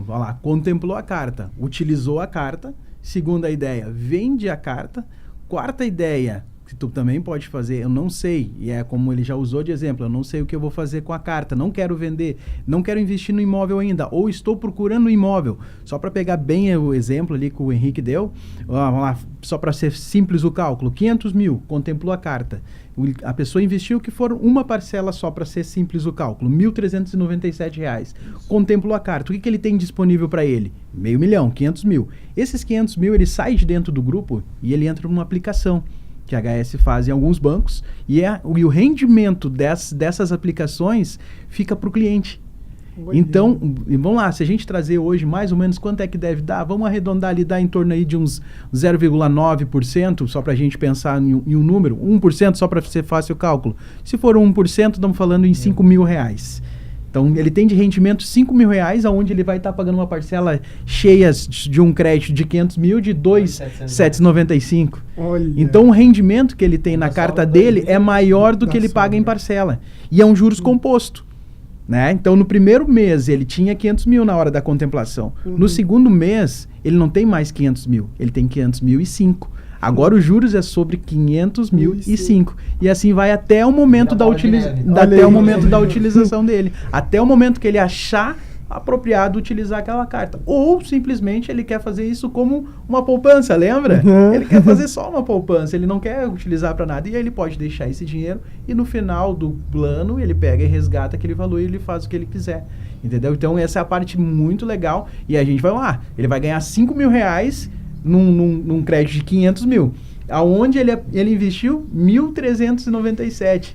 vamos lá, contemplou a carta, utilizou a carta. Segunda ideia, vende a carta. Quarta ideia, que tu também pode fazer, eu não sei, e é como ele já usou de exemplo, eu não sei o que eu vou fazer com a carta, não quero vender, não quero investir no imóvel ainda, ou estou procurando um imóvel. Só para pegar bem o exemplo ali que o Henrique deu, vamos lá, só para ser simples o cálculo, 500 mil, contemplou a carta. A pessoa investiu que for uma parcela só para ser simples o cálculo, R$ 1.397. Contemplou a carta. O que ele tem disponível para ele? R$500 mil, 500 mil. Esses 500 mil ele sai de dentro do grupo e ele entra numa aplicação que a HS faz em alguns bancos e o rendimento dessas aplicações fica para o cliente. Então, vamos lá, se a gente trazer hoje mais ou menos quanto é que deve dar, vamos arredondar ali, dá em torno aí de uns 0,9%, só para a gente pensar em um número, 1% só para ser fácil o cálculo. Se for 1%, estamos falando em R$5 mil. Então, ele tem de rendimento R$5 mil, onde ele vai estar pagando uma parcela cheia de um crédito de 500 mil de 2,795. Então, o rendimento que ele tem na carta dele é maior do que ele paga em parcela. E é um juros composto. Né? Então, no primeiro mês, ele tinha 500 mil na hora da contemplação. No segundo mês, ele não tem mais 500 mil, ele tem 500 mil e 5. Agora, os juros é sobre 500 mil e 5. E assim vai até o momento da utilização dele. Até o momento que ele achar apropriado utilizar aquela carta. Ou, simplesmente, ele quer fazer isso como uma poupança, lembra? Ele quer fazer só uma poupança, ele não quer utilizar para nada. E aí ele pode deixar esse dinheiro e no final do plano ele pega e resgata aquele valor e ele faz o que ele quiser. Entendeu? Então, essa é a parte muito legal. E a gente vai lá, ele vai ganhar R$5 mil num crédito de 500 mil. Aonde ele investiu? 1.397.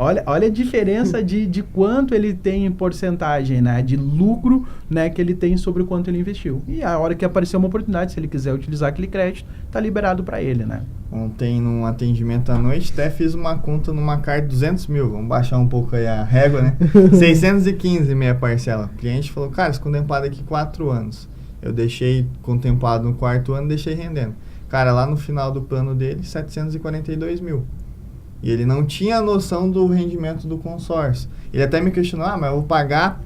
Olha a diferença de quanto ele tem em porcentagem, né? De lucro, né? Que ele tem sobre o quanto ele investiu. E a hora que aparecer uma oportunidade, se ele quiser utilizar aquele crédito, tá liberado para ele, né? Ontem, num atendimento à noite, até fiz uma conta numa carta de 200 mil. Vamos baixar um pouco aí a régua, né? 615 meia parcela. O cliente falou, cara, isso contemplado aqui 4 anos. Eu deixei contemplado no 4º ano, deixei rendendo. Cara, lá no final do plano dele, 742 mil. E ele não tinha noção do rendimento do consórcio. Ele até me questionou, mas eu vou pagar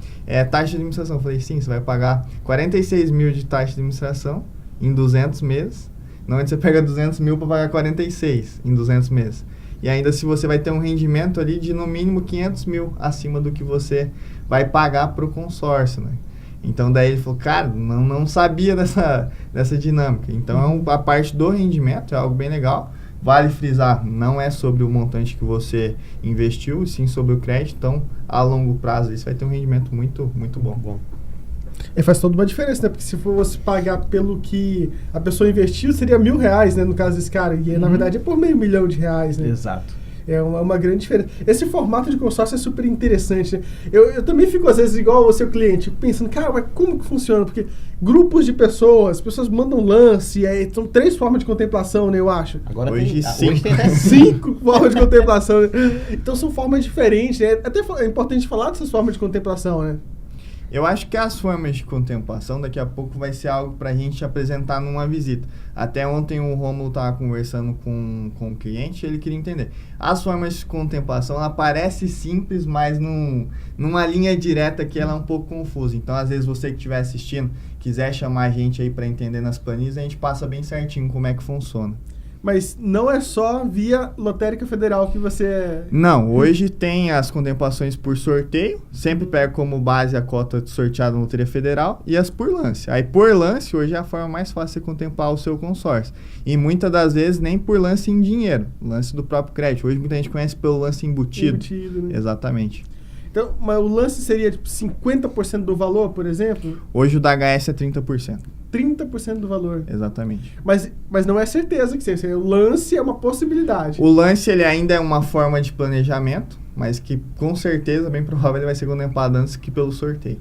taxa de administração. Eu falei, sim, você vai pagar 46 mil de taxa de administração em 200 meses. Não, você pega 200 mil para pagar 46 em 200 meses. E ainda se você vai ter um rendimento ali de no mínimo 500 mil acima do que você vai pagar para o consórcio, né? Então daí ele falou, cara, não sabia dessa dinâmica. Então a parte do rendimento é algo bem legal. Vale frisar, não é sobre o montante que você investiu, sim sobre o crédito. Então, a longo prazo, isso vai ter um rendimento muito, muito bom. E faz toda uma diferença, né? Porque se for você pagar pelo que a pessoa investiu, seria R$1.000, né? No caso desse cara. E na verdade é por R$500 mil, né? Exato. É uma grande diferença. Esse formato de consórcio é super interessante, né? Eu também fico, às vezes, igual o seu cliente, pensando, cara, mas como que funciona? Porque grupos de pessoas mandam lance, são 3 formas de contemplação, né, eu acho. Agora Hoje tem até 5 formas de contemplação, né? Então são formas diferentes, né? Até é importante falar dessas formas de contemplação, né? Eu acho que as formas de contemplação daqui a pouco vai ser algo para a gente apresentar numa visita. Até ontem o Rômulo estava conversando com o cliente e ele queria entender. As formas de contemplação, ela parece simples, mas numa linha direta que ela é um pouco confusa. Então, às vezes, você que estiver assistindo, quiser chamar a gente aí para entender nas planilhas, a gente passa bem certinho como é que funciona. Mas não é só via lotérica federal que você... Não, hoje tem as contemplações por sorteio, sempre pega como base a cota sorteada na Loteria Federal, e as por lance. Aí por lance, hoje é a forma mais fácil de contemplar o seu consórcio. E muitas das vezes nem por lance em dinheiro, lance do próprio crédito. Hoje muita gente conhece pelo lance embutido. Né? Exatamente. Então, mas o lance seria tipo 50% do valor, por exemplo? Hoje o da HS é 30%. 30% do valor. Exatamente. Mas não é certeza que seja. O lance é uma possibilidade. O lance ele ainda é uma forma de planejamento, mas que com certeza, bem provável, ele vai ser contemplado antes que pelo sorteio.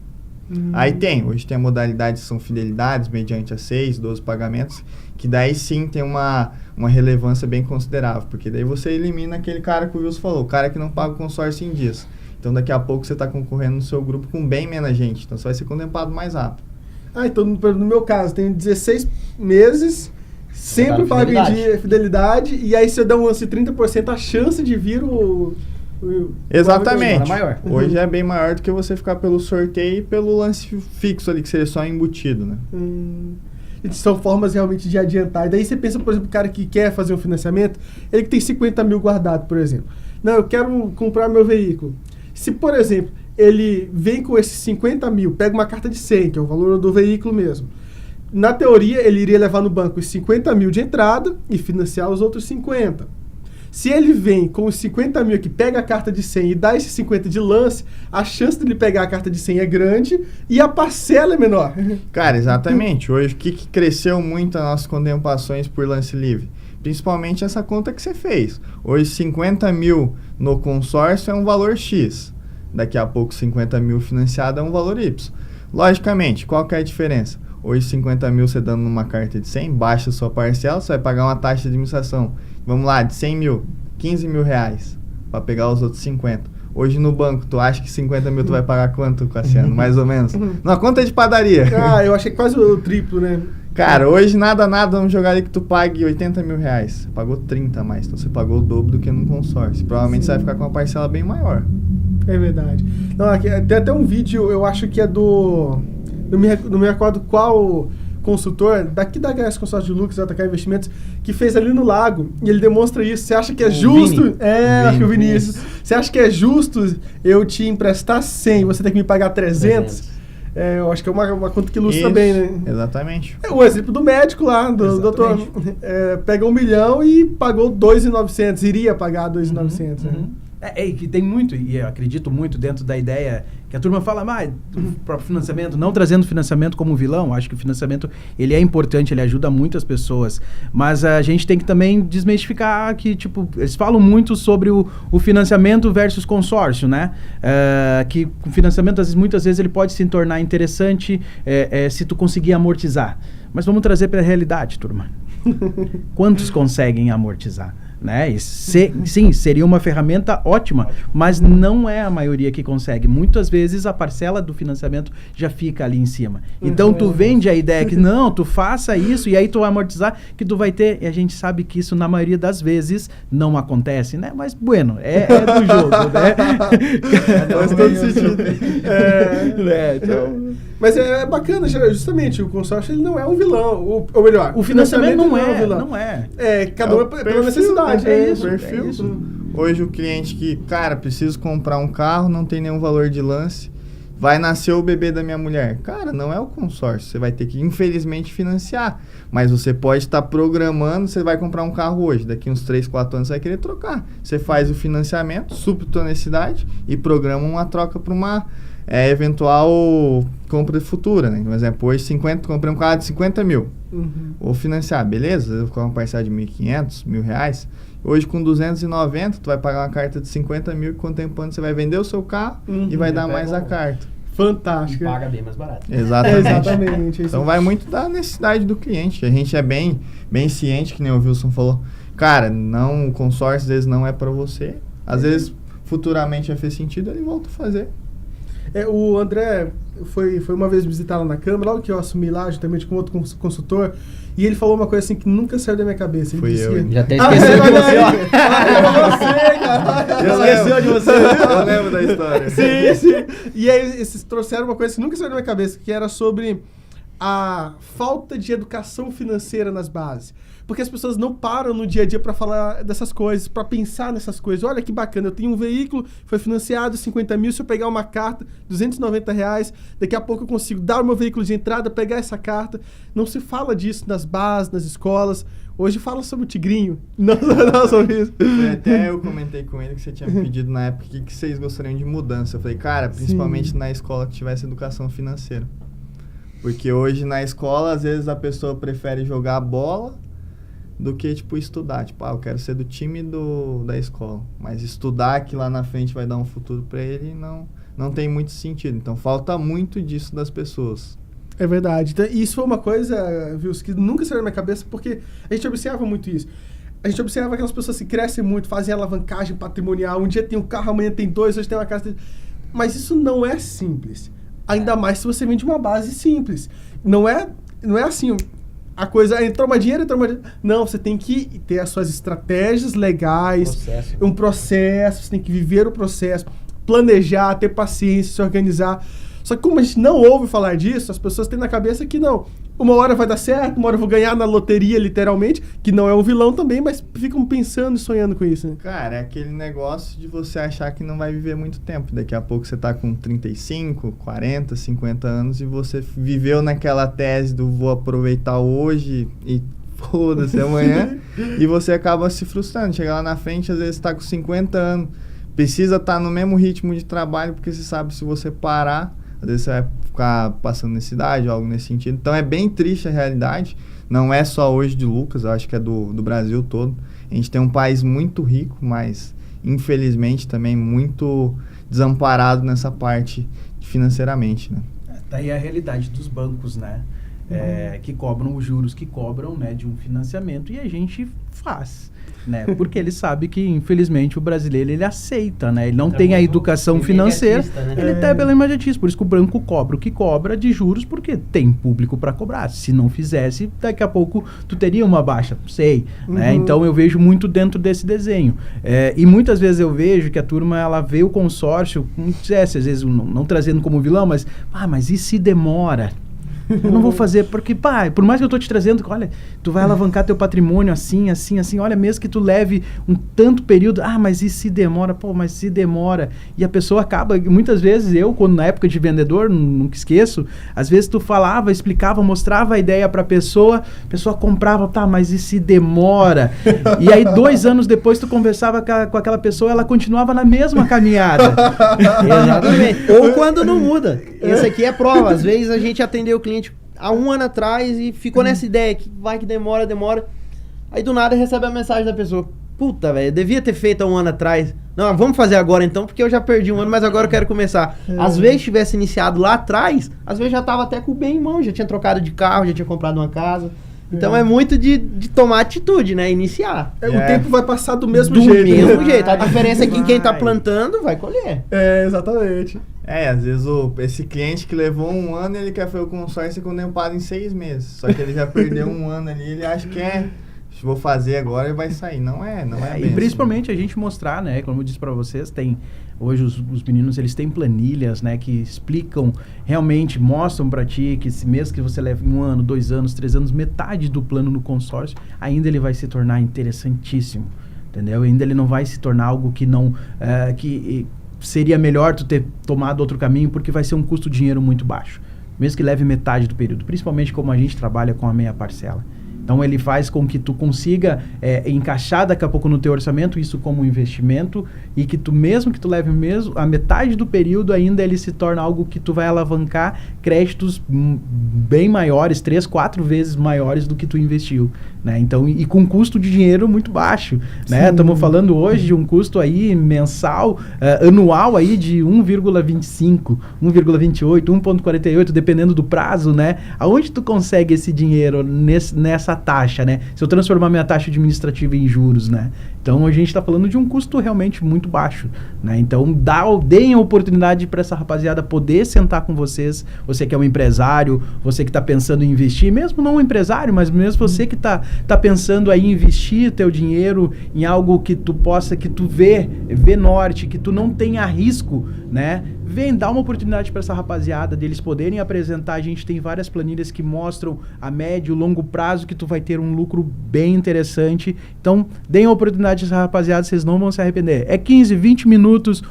Aí hoje tem a modalidade, são fidelidades, mediante a 6, 12 pagamentos, que daí sim tem uma relevância bem considerável, porque daí você elimina aquele cara que o Wilson falou, o cara que não paga o consórcio em dias. Então daqui a pouco você está concorrendo no seu grupo com bem menos gente, então você vai ser contemplado mais rápido. Então no meu caso, tenho 16 meses, sempre pago em dia fidelidade, e aí se eu der um lance de 30%, a chance de vir o Exatamente. Maior. Hoje é bem maior do que você ficar pelo sorteio e pelo lance fixo ali, que seria só embutido, né? São formas realmente de adiantar. E daí você pensa, por exemplo, o cara que quer fazer um financiamento, ele que tem 50 mil guardado, por exemplo. Não, eu quero comprar meu veículo. Se, por exemplo, ele vem com esses 50 mil, pega uma carta de 100, que é o valor do veículo mesmo. Na teoria, ele iria levar no banco os 50 mil de entrada e financiar os outros 50. Se ele vem com os 50 mil que pega a carta de 100 e dá esses 50 de lance, a chance dele pegar a carta de 100 é grande e a parcela é menor. Cara, exatamente. Hoje, o que cresceu muito as nossas contemplações por lance livre? Principalmente essa conta que você fez. Hoje, 50 mil no consórcio é um valor X. Daqui a pouco, 50 mil financiado é um valor Y. Logicamente, qual que é a diferença? Hoje, 50 mil você dando numa carta de 100, baixa a sua parcela, você vai pagar uma taxa de administração. Vamos lá, de 100 mil, 15 mil reais, para pegar os outros 50. Hoje no banco, tu acha que 50 mil tu vai pagar quanto, Cassiano? Mais ou menos? Numa conta de padaria. Eu achei quase o triplo, né? Cara, hoje nada, vamos jogar ali que tu pague 80 mil reais. Você pagou 30 a mais, então você pagou o dobro do que num consórcio. Provavelmente você vai ficar com uma parcela bem maior. É verdade. Não, aqui, tem até um vídeo, eu acho que é do... Não me recordo qual consultor, daqui da HS Consórcio de Lucas, JK Investimentos, que fez ali no Lago, e ele demonstra isso. Você acha que é justo? Vini. Acho que o Vinícius. Você acha que é justo eu te emprestar 100, você tem que me pagar 300? Eu acho que é uma conta que ilustra bem, né? Exatamente. O exemplo do médico lá, do doutor, pega 1 milhão e pagou 2.900, iria pagar 2.900, né? E que tem muito, e eu acredito muito dentro da ideia que a turma fala, o próprio financiamento, não trazendo o financiamento como vilão, acho que o financiamento, ele é importante, ele ajuda muitas pessoas, mas a gente tem que também desmistificar que, tipo, eles falam muito sobre o financiamento versus consórcio, né? Que o financiamento, muitas vezes, ele pode se tornar interessante se tu conseguir amortizar. Mas vamos trazer para a realidade, turma. Quantos conseguem amortizar? Né? Sim, seria uma ferramenta ótima, mas não é a maioria que consegue. Muitas vezes a parcela do financiamento já fica ali em cima. Então tu vende a ideia que não, tu faça isso e aí tu vai amortizar que tu vai ter, e a gente sabe que isso na maioria das vezes não acontece, né? Mas bueno, é do jogo, né? Faz todo sentido. Então... Mas é bacana, justamente, o consórcio ele não é um vilão, ou melhor, o financiamento não é um vilão. Não é. Cada um pela necessidade. Perfil. Hoje o cliente que, cara, preciso comprar um carro, não tem nenhum valor de lance, vai nascer o bebê da minha mulher. Cara, não é o consórcio. Você vai ter que, infelizmente, financiar. Mas você pode estar programando, você vai comprar um carro hoje. Daqui uns 3, 4 anos você vai querer trocar. Você faz o financiamento, supre tua necessidade e programa uma troca para uma eventual compra futura, né? Por exemplo, hoje comprei um carro de 50 mil. Vou financiar, beleza? Eu vou colocar uma parcela de 1.500, R$1.000. Hoje com 290, tu vai pagar uma carta de 50 mil, e com o tempo você vai vender o seu carro e vai dar mais a carta. Fantástico. E paga bem mais barato. Exatamente. Então vai muito da necessidade do cliente. A gente é bem ciente, que nem o Wilson falou. Cara, não, o consórcio às vezes não é para você. Às vezes, futuramente vai fazer sentido, ele volta a fazer. O André foi uma vez visitar lá na Câmara, logo que eu assumi lá, juntamente com outro consultor, e ele falou uma coisa assim que nunca saiu da minha cabeça. Ele disse, eu. Já até esqueceu de você, ó. Esqueceu de você. Eu lembro da história. Sim. E aí eles trouxeram uma coisa que nunca saiu da minha cabeça, que era sobre a falta de educação financeira nas bases. Porque as pessoas não param no dia a dia para falar dessas coisas, para pensar nessas coisas. Olha que bacana, eu tenho um veículo, foi financiado 50 mil, se eu pegar uma carta, R$290, daqui a pouco eu consigo dar o meu veículo de entrada, pegar essa carta. Não se fala disso nas bases, nas escolas. Hoje fala sobre o tigrinho, não sobre isso. Até eu comentei com ele que você tinha me pedido na época o que vocês gostariam de mudança. Eu falei, cara, principalmente na escola que tivesse educação financeira. Porque hoje na escola, às vezes a pessoa prefere jogar bola do que, tipo, estudar. Tipo, eu quero ser do time da escola. Mas estudar que lá na frente vai dar um futuro para ele, não tem muito sentido. Então, falta muito disso das pessoas. É verdade. Então, isso foi uma coisa, viu, que nunca saiu da minha cabeça, porque a gente observa muito isso. A gente observa aquelas pessoas que crescem muito, fazem alavancagem patrimonial. Um dia tem um carro, amanhã tem 2, hoje tem uma casa. Mas isso não é simples. Ainda mais se você vem de uma base simples. Não é assim... A coisa entrou mais dinheiro. Não, você tem que ter as suas estratégias legais, um processo, você tem que viver o processo, planejar, ter paciência, se organizar. Só que como a gente não ouve falar disso, as pessoas têm na cabeça que não. Uma hora vai dar certo, uma hora eu vou ganhar na loteria, literalmente, que não é um vilão também, mas ficam pensando e sonhando com isso, né? Cara, é aquele negócio de você achar que não vai viver muito tempo. Daqui a pouco você tá com 35, 40, 50 anos e você viveu naquela tese do vou aproveitar hoje e foda-se amanhã e você acaba se frustrando. Chega lá na frente, às vezes tá com 50 anos, precisa estar no mesmo ritmo de trabalho, porque você sabe se você parar, às vezes você vai ficar passando necessidade ou algo nesse sentido. Então é bem triste a realidade. Não é só hoje de Lucas, eu acho que é do Brasil todo. A gente tem um país muito rico, mas infelizmente também muito desamparado nessa parte financeiramente, né? Daí a realidade dos bancos, né? Que cobram os juros que cobram, né, de um financiamento, e a gente faz, né? Porque ele sabe que, infelizmente, o brasileiro, ele aceita, né? Ele não tem a educação financeira, né? Ele tá pelo imediatista, por isso que o banco cobra o que cobra de juros, porque tem público para cobrar. Se não fizesse, daqui a pouco tu teria uma baixa, né? Então eu vejo muito dentro desse desenho. E muitas vezes eu vejo que a turma, ela vê o consórcio, como dissesse, às vezes não trazendo como vilão, mas e se demora? Eu não vou fazer, porque, por mais que eu tô te trazendo, olha, tu vai alavancar teu patrimônio assim, olha, mesmo que tu leve um tanto período, mas e se demora? Mas se demora. E a pessoa acaba, muitas vezes quando na época de vendedor, nunca esqueço, às vezes tu falava, explicava, mostrava a ideia pra pessoa, a pessoa comprava, mas e se demora? E aí 2 anos depois tu conversava com aquela pessoa, ela continuava na mesma caminhada. Exatamente. Ou quando não muda. Esse aqui é prova. Às vezes a gente atendeu o cliente há 1 ano atrás e ficou nessa ideia que vai que demora. Aí do nada recebe a mensagem da pessoa. Puta, velho, eu devia ter feito há 1 ano atrás. Não, vamos fazer agora então, porque eu já perdi 1 ano, mas agora eu quero começar. Às vezes tivesse iniciado lá atrás, às vezes já tava até com o bem em mão, já tinha trocado de carro, já tinha comprado uma casa. Então é muito de tomar atitude, né? Iniciar. O tempo vai passar do mesmo jeito. Do mesmo jeito. A diferença é que quem tá plantando vai colher. Exatamente. Às vezes esse cliente que levou 1 ano, ele quer fazer o consórcio contemplado em 6 meses. Só que ele já perdeu 1 ano ali, ele acha que vou fazer agora e vai sair. Não é e principalmente a gente mostrar, né? Como eu disse pra vocês, hoje os meninos, eles têm planilhas, né? Que explicam, realmente mostram pra ti que esse mês que você leva 1 ano, 2 anos, 3 anos, metade do plano no consórcio, ainda ele vai se tornar interessantíssimo, entendeu? Ainda ele não vai se tornar algo que não... seria melhor tu ter tomado outro caminho, porque vai ser um custo de dinheiro muito baixo, mesmo que leve metade do período, principalmente como a gente trabalha com a meia parcela. Então ele faz com que tu consiga encaixar daqui a pouco no teu orçamento isso como um investimento, e que tu, mesmo que tu leve mesmo a metade do período, ainda ele se torna algo que tu vai alavancar créditos bem maiores, 3, 4 vezes maiores do que tu investiu, né? Então, e com custo de dinheiro muito baixo, né? Estamos falando hoje de um custo aí mensal, anual aí de 1,25, 1,28, 1,48, dependendo do prazo, né? Aonde tu consegue esse dinheiro nessa taxa, né? Se eu transformar minha taxa administrativa em juros, né? Então a gente está falando de um custo realmente muito baixo, né? Então deem a oportunidade para essa rapaziada poder sentar com vocês, você que é um empresário, você que está pensando em investir, mesmo não um empresário, mas mesmo você que tá pensando aí em investir teu dinheiro em algo que tu possa, que tu vê norte, que tu não tenha risco, né? Vem, dá uma oportunidade para essa rapaziada deles poderem apresentar. A gente tem várias planilhas que mostram a médio e longo prazo que tu vai ter um lucro bem interessante. Então, deem a oportunidade a essa rapaziada, vocês não vão se arrepender. É 15, 20 minutos,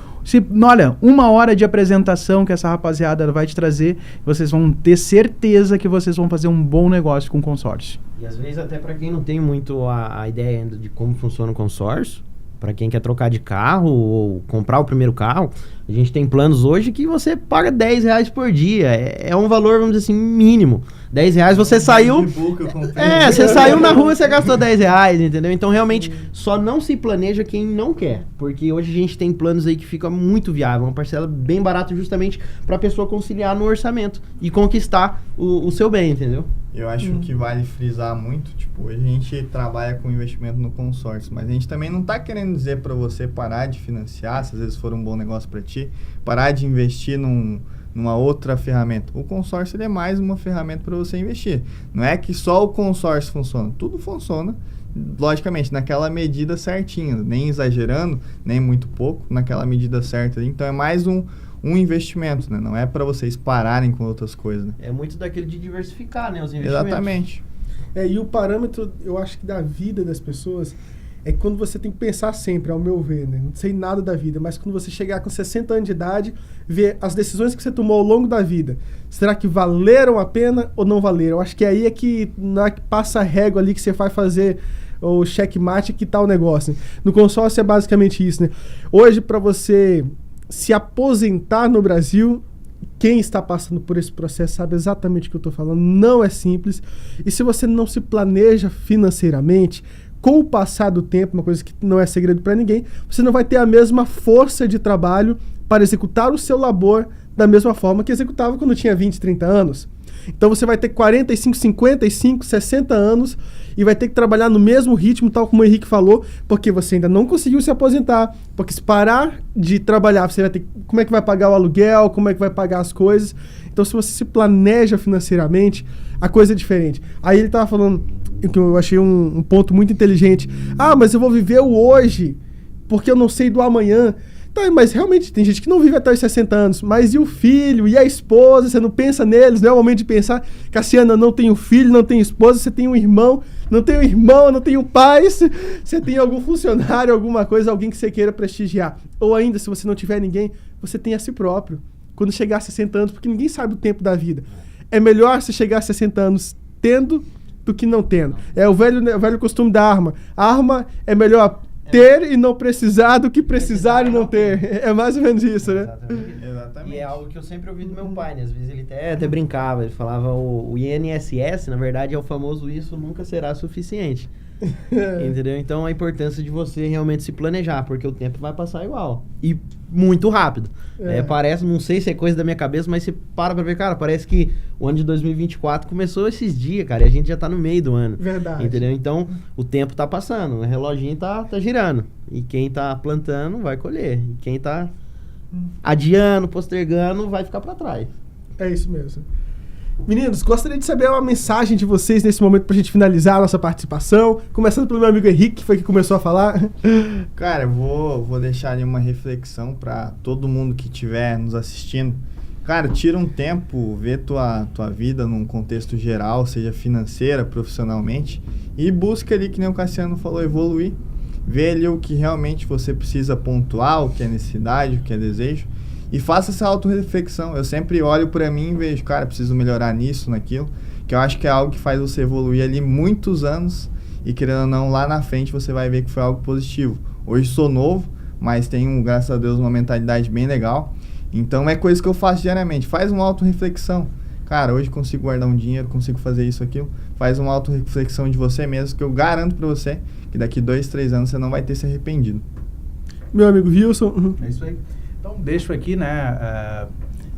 olha, 1 hora de apresentação que essa rapaziada vai te trazer, vocês vão ter certeza que vocês vão fazer um bom negócio com o consórcio. E às vezes até para quem não tem muito a ideia ainda de como funciona o consórcio, para quem quer trocar de carro ou comprar o primeiro carro, a gente tem planos hoje que você paga R$10 por dia. É um valor, vamos dizer assim, mínimo. R$10 você saiu... você saiu na rua e você gastou R$10, entendeu? Então, realmente, só não se planeja quem não quer. Porque hoje a gente tem planos aí que fica muito viável. Uma parcela bem barata justamente para a pessoa conciliar no orçamento e conquistar o seu bem, entendeu? Eu acho que vale frisar muito, tipo, a gente trabalha com investimento no consórcio, mas a gente também não está querendo dizer para você parar de financiar, se às vezes for um bom negócio para ti, parar de investir numa outra ferramenta. O consórcio ele é mais uma ferramenta para você investir. Não é que só o consórcio funciona, tudo funciona, logicamente, naquela medida certinha, nem exagerando, nem muito pouco, naquela medida certa. Então é mais um investimento, né? Não é para vocês pararem com outras coisas, né? É muito daquele de diversificar, né, os investimentos. Exatamente. E o parâmetro, eu acho que da vida das pessoas, é quando você tem que pensar sempre, ao meu ver, né? Não sei nada da vida, mas quando você chegar com 60 anos de idade, ver as decisões que você tomou ao longo da vida, será que valeram a pena ou não valeram? Eu acho que aí é que, na hora que passa a régua ali que você vai fazer o checkmate, que tá o negócio, né? No consórcio é basicamente isso, né? Hoje, para você se aposentar no Brasil, quem está passando por esse processo sabe exatamente o que eu estou falando. Não é simples. E se você não se planeja financeiramente, com o passar do tempo, uma coisa que não é segredo para ninguém, você não vai ter a mesma força de trabalho para executar o seu labor da mesma forma que executava quando tinha 20, 30 anos. Então você vai ter 45, 55, 60 anos e vai ter que trabalhar no mesmo ritmo, tal como o Henrique falou, porque você ainda não conseguiu se aposentar, porque se parar de trabalhar, você vai ter... Como é que vai pagar o aluguel? Como é que vai pagar as coisas? Então, se você se planeja financeiramente, a coisa é diferente. Aí ele estava falando, que eu achei um ponto muito inteligente. Ah, mas eu vou viver o hoje, porque eu não sei do amanhã. Tá, mas realmente tem gente que não vive até os 60 anos. Mas e o filho? E a esposa? Você não pensa neles? Não é o momento de pensar, Cassiana, não tenho filho, não tenho esposa, você tem um irmão. Não tenho irmão, não tenho pai. Você tem algum funcionário, alguma coisa, alguém que você queira prestigiar. Ou ainda, se você não tiver ninguém, você tem a si próprio. Quando chegar a 60 anos, porque ninguém sabe o tempo da vida. É melhor você chegar a 60 anos tendo do que não tendo. É o velho costume da arma. A arma é melhor ter e não precisar do que precisar e não ter. É mais ou menos isso, né? Exatamente. E é algo que eu sempre ouvi do meu pai, né? Às vezes ele até brincava, ele falava o INSS, na verdade, é o famoso isso nunca será suficiente. Entendeu? Então a importância de você realmente se planejar, porque o tempo vai passar igual. E muito rápido. Parece, não sei se é coisa da minha cabeça, mas você para pra ver, cara, parece que o ano de 2024 começou esses dias, cara, e a gente já tá no meio do ano. Verdade. Entendeu? Então o tempo tá passando, o reloginho tá girando. E quem tá plantando vai colher. E quem tá adiando, postergando, vai ficar pra trás. É isso mesmo. Meninos, gostaria de saber uma mensagem de vocês nesse momento pra gente finalizar a nossa participação. Começando pelo meu amigo Henrique, que foi que começou a falar. Cara, eu vou deixar ali uma reflexão pra todo mundo que estiver nos assistindo. Cara, tira um tempo, vê tua vida num contexto geral, seja financeira, profissionalmente, e busca ali, que nem o Cassiano falou, evoluir. vê ali o que realmente você precisa pontuar, o que é necessidade, o que é desejo, e faça essa autorreflexão. Eu sempre olho para mim e vejo, cara, preciso melhorar nisso, naquilo, que eu acho que é algo que faz você evoluir ali muitos anos, e querendo ou não, lá na frente você vai ver que foi algo positivo. Hoje sou novo, mas tenho, graças a Deus, uma mentalidade bem legal. Então é coisa que eu faço diariamente. Faz uma autorreflexão. Cara, hoje consigo guardar um dinheiro, consigo fazer isso, aquilo. Faz uma autorreflexão de você mesmo, que eu garanto pra você que daqui 2, 3 anos você não vai ter se arrependido. Meu amigo Wilson. É isso aí. Então, deixo aqui, né?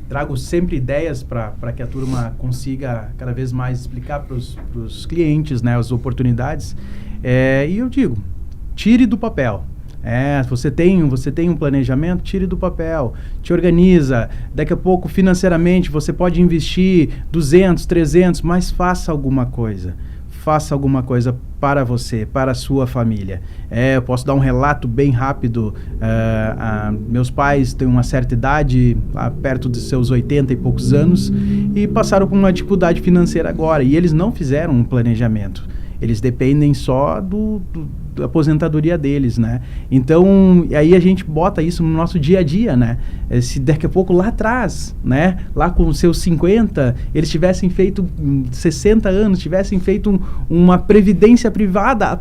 Trago sempre ideias para que a turma consiga cada vez mais explicar para os clientes, né, as oportunidades. E eu digo, tire do papel. Você tem um planejamento, tire do papel, te organiza. Daqui a pouco, financeiramente, você pode investir 200, 300, mas faça alguma coisa. Faça alguma coisa para você, para a sua família. Eu posso dar um relato bem rápido. Meus pais têm uma certa idade, perto dos seus 80 e poucos anos, e passaram por uma dificuldade financeira agora. E eles não fizeram um planejamento. Eles dependem só da aposentadoria deles, né? Então, aí a gente bota isso no nosso dia a dia, né? Se daqui a pouco lá atrás, né? Lá com os seus 50, eles tivessem feito 60 anos, tivessem feito uma previdência privada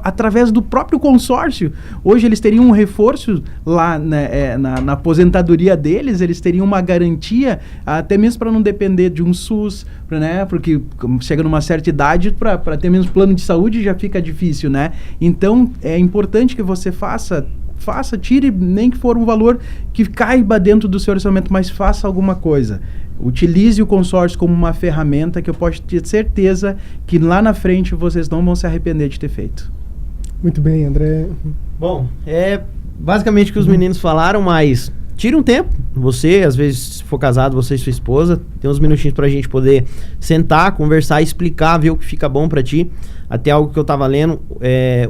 através do próprio consórcio. Hoje eles teriam um reforço lá, né, na aposentadoria deles, eles teriam uma garantia, até mesmo para não depender de um SUS, né? Porque chega numa certa idade, para ter menos plano de saúde já fica difícil, né? Então, é importante que você faça, tire, nem que for um valor que caiba dentro do seu orçamento, mas faça alguma coisa. Utilize o consórcio como uma ferramenta que eu posso ter certeza que lá na frente vocês não vão se arrepender de ter feito. Muito bem, André. Bom, é basicamente o que os meninos falaram, mas tire um tempo. Você, às vezes, se for casado, você e sua esposa, tem uns minutinhos pra gente poder sentar, conversar, explicar, ver o que fica bom pra ti. Até algo que eu tava lendo.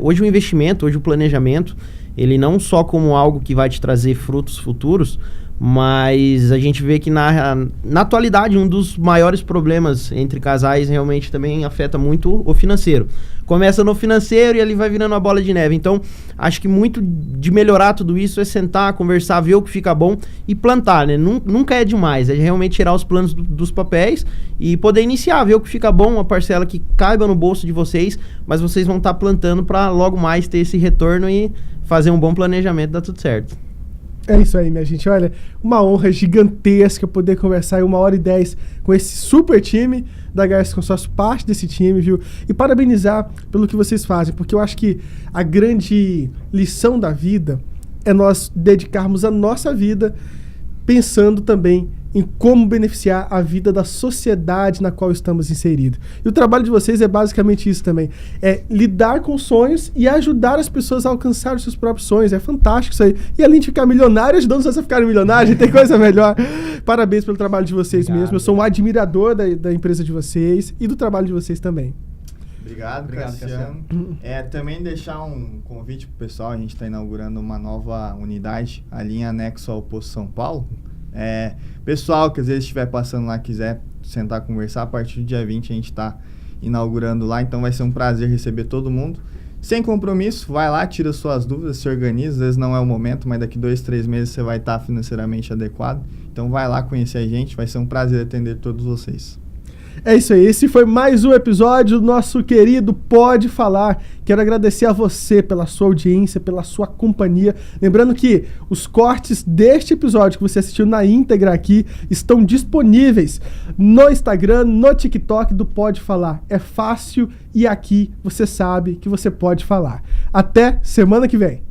Hoje o investimento, hoje o planejamento, ele não só como algo que vai te trazer frutos futuros, mas a gente vê que na atualidade um dos maiores problemas entre casais realmente também afeta muito o financeiro. Começa no financeiro e ali vai virando uma bola de neve. Então, acho que muito de melhorar tudo isso é sentar, conversar, ver o que fica bom e plantar, né? Nunca é demais, é realmente tirar os planos dos papéis e poder iniciar, ver o que fica bom, uma parcela que caiba no bolso de vocês, mas vocês vão estar plantando para logo mais ter esse retorno e fazer um bom planejamento, dá tudo certo. É isso aí, minha gente. Olha, uma honra gigantesca poder conversar em 1h10 com esse super time da HS Consórcio, parte desse time, viu? E parabenizar pelo que vocês fazem, porque eu acho que a grande lição da vida é nós dedicarmos a nossa vida pensando também em como beneficiar a vida da sociedade na qual estamos inseridos. E o trabalho de vocês é basicamente isso também. É lidar com sonhos e ajudar as pessoas a alcançar os seus próprios sonhos. É fantástico isso aí. E além de ficar milionário, ajudando vocês a ficarem milionários, tem coisa melhor. Parabéns pelo trabalho de vocês. Obrigado, mesmo. Eu sou um admirador da empresa de vocês e do trabalho de vocês também. Obrigado, Cassiano. Também deixar um convite pro pessoal. A gente está inaugurando uma nova unidade ali em anexo ao Posto São Paulo. Pessoal que às vezes estiver passando lá, quiser sentar conversar, a partir do dia 20 a gente está inaugurando lá, então vai ser um prazer receber todo mundo, sem compromisso. Vai lá, tira suas dúvidas, se organiza, às vezes não é o momento, mas daqui 2, 3 meses você vai estar financeiramente adequado, então vai lá conhecer a gente, vai ser um prazer atender todos vocês. É isso aí, esse foi mais um episódio do nosso querido Pode Falar. Quero agradecer a você pela sua audiência, pela sua companhia. Lembrando que os cortes deste episódio que você assistiu na íntegra aqui estão disponíveis no Instagram, no TikTok do Pode Falar. É fácil e aqui você sabe que você pode falar. Até semana que vem.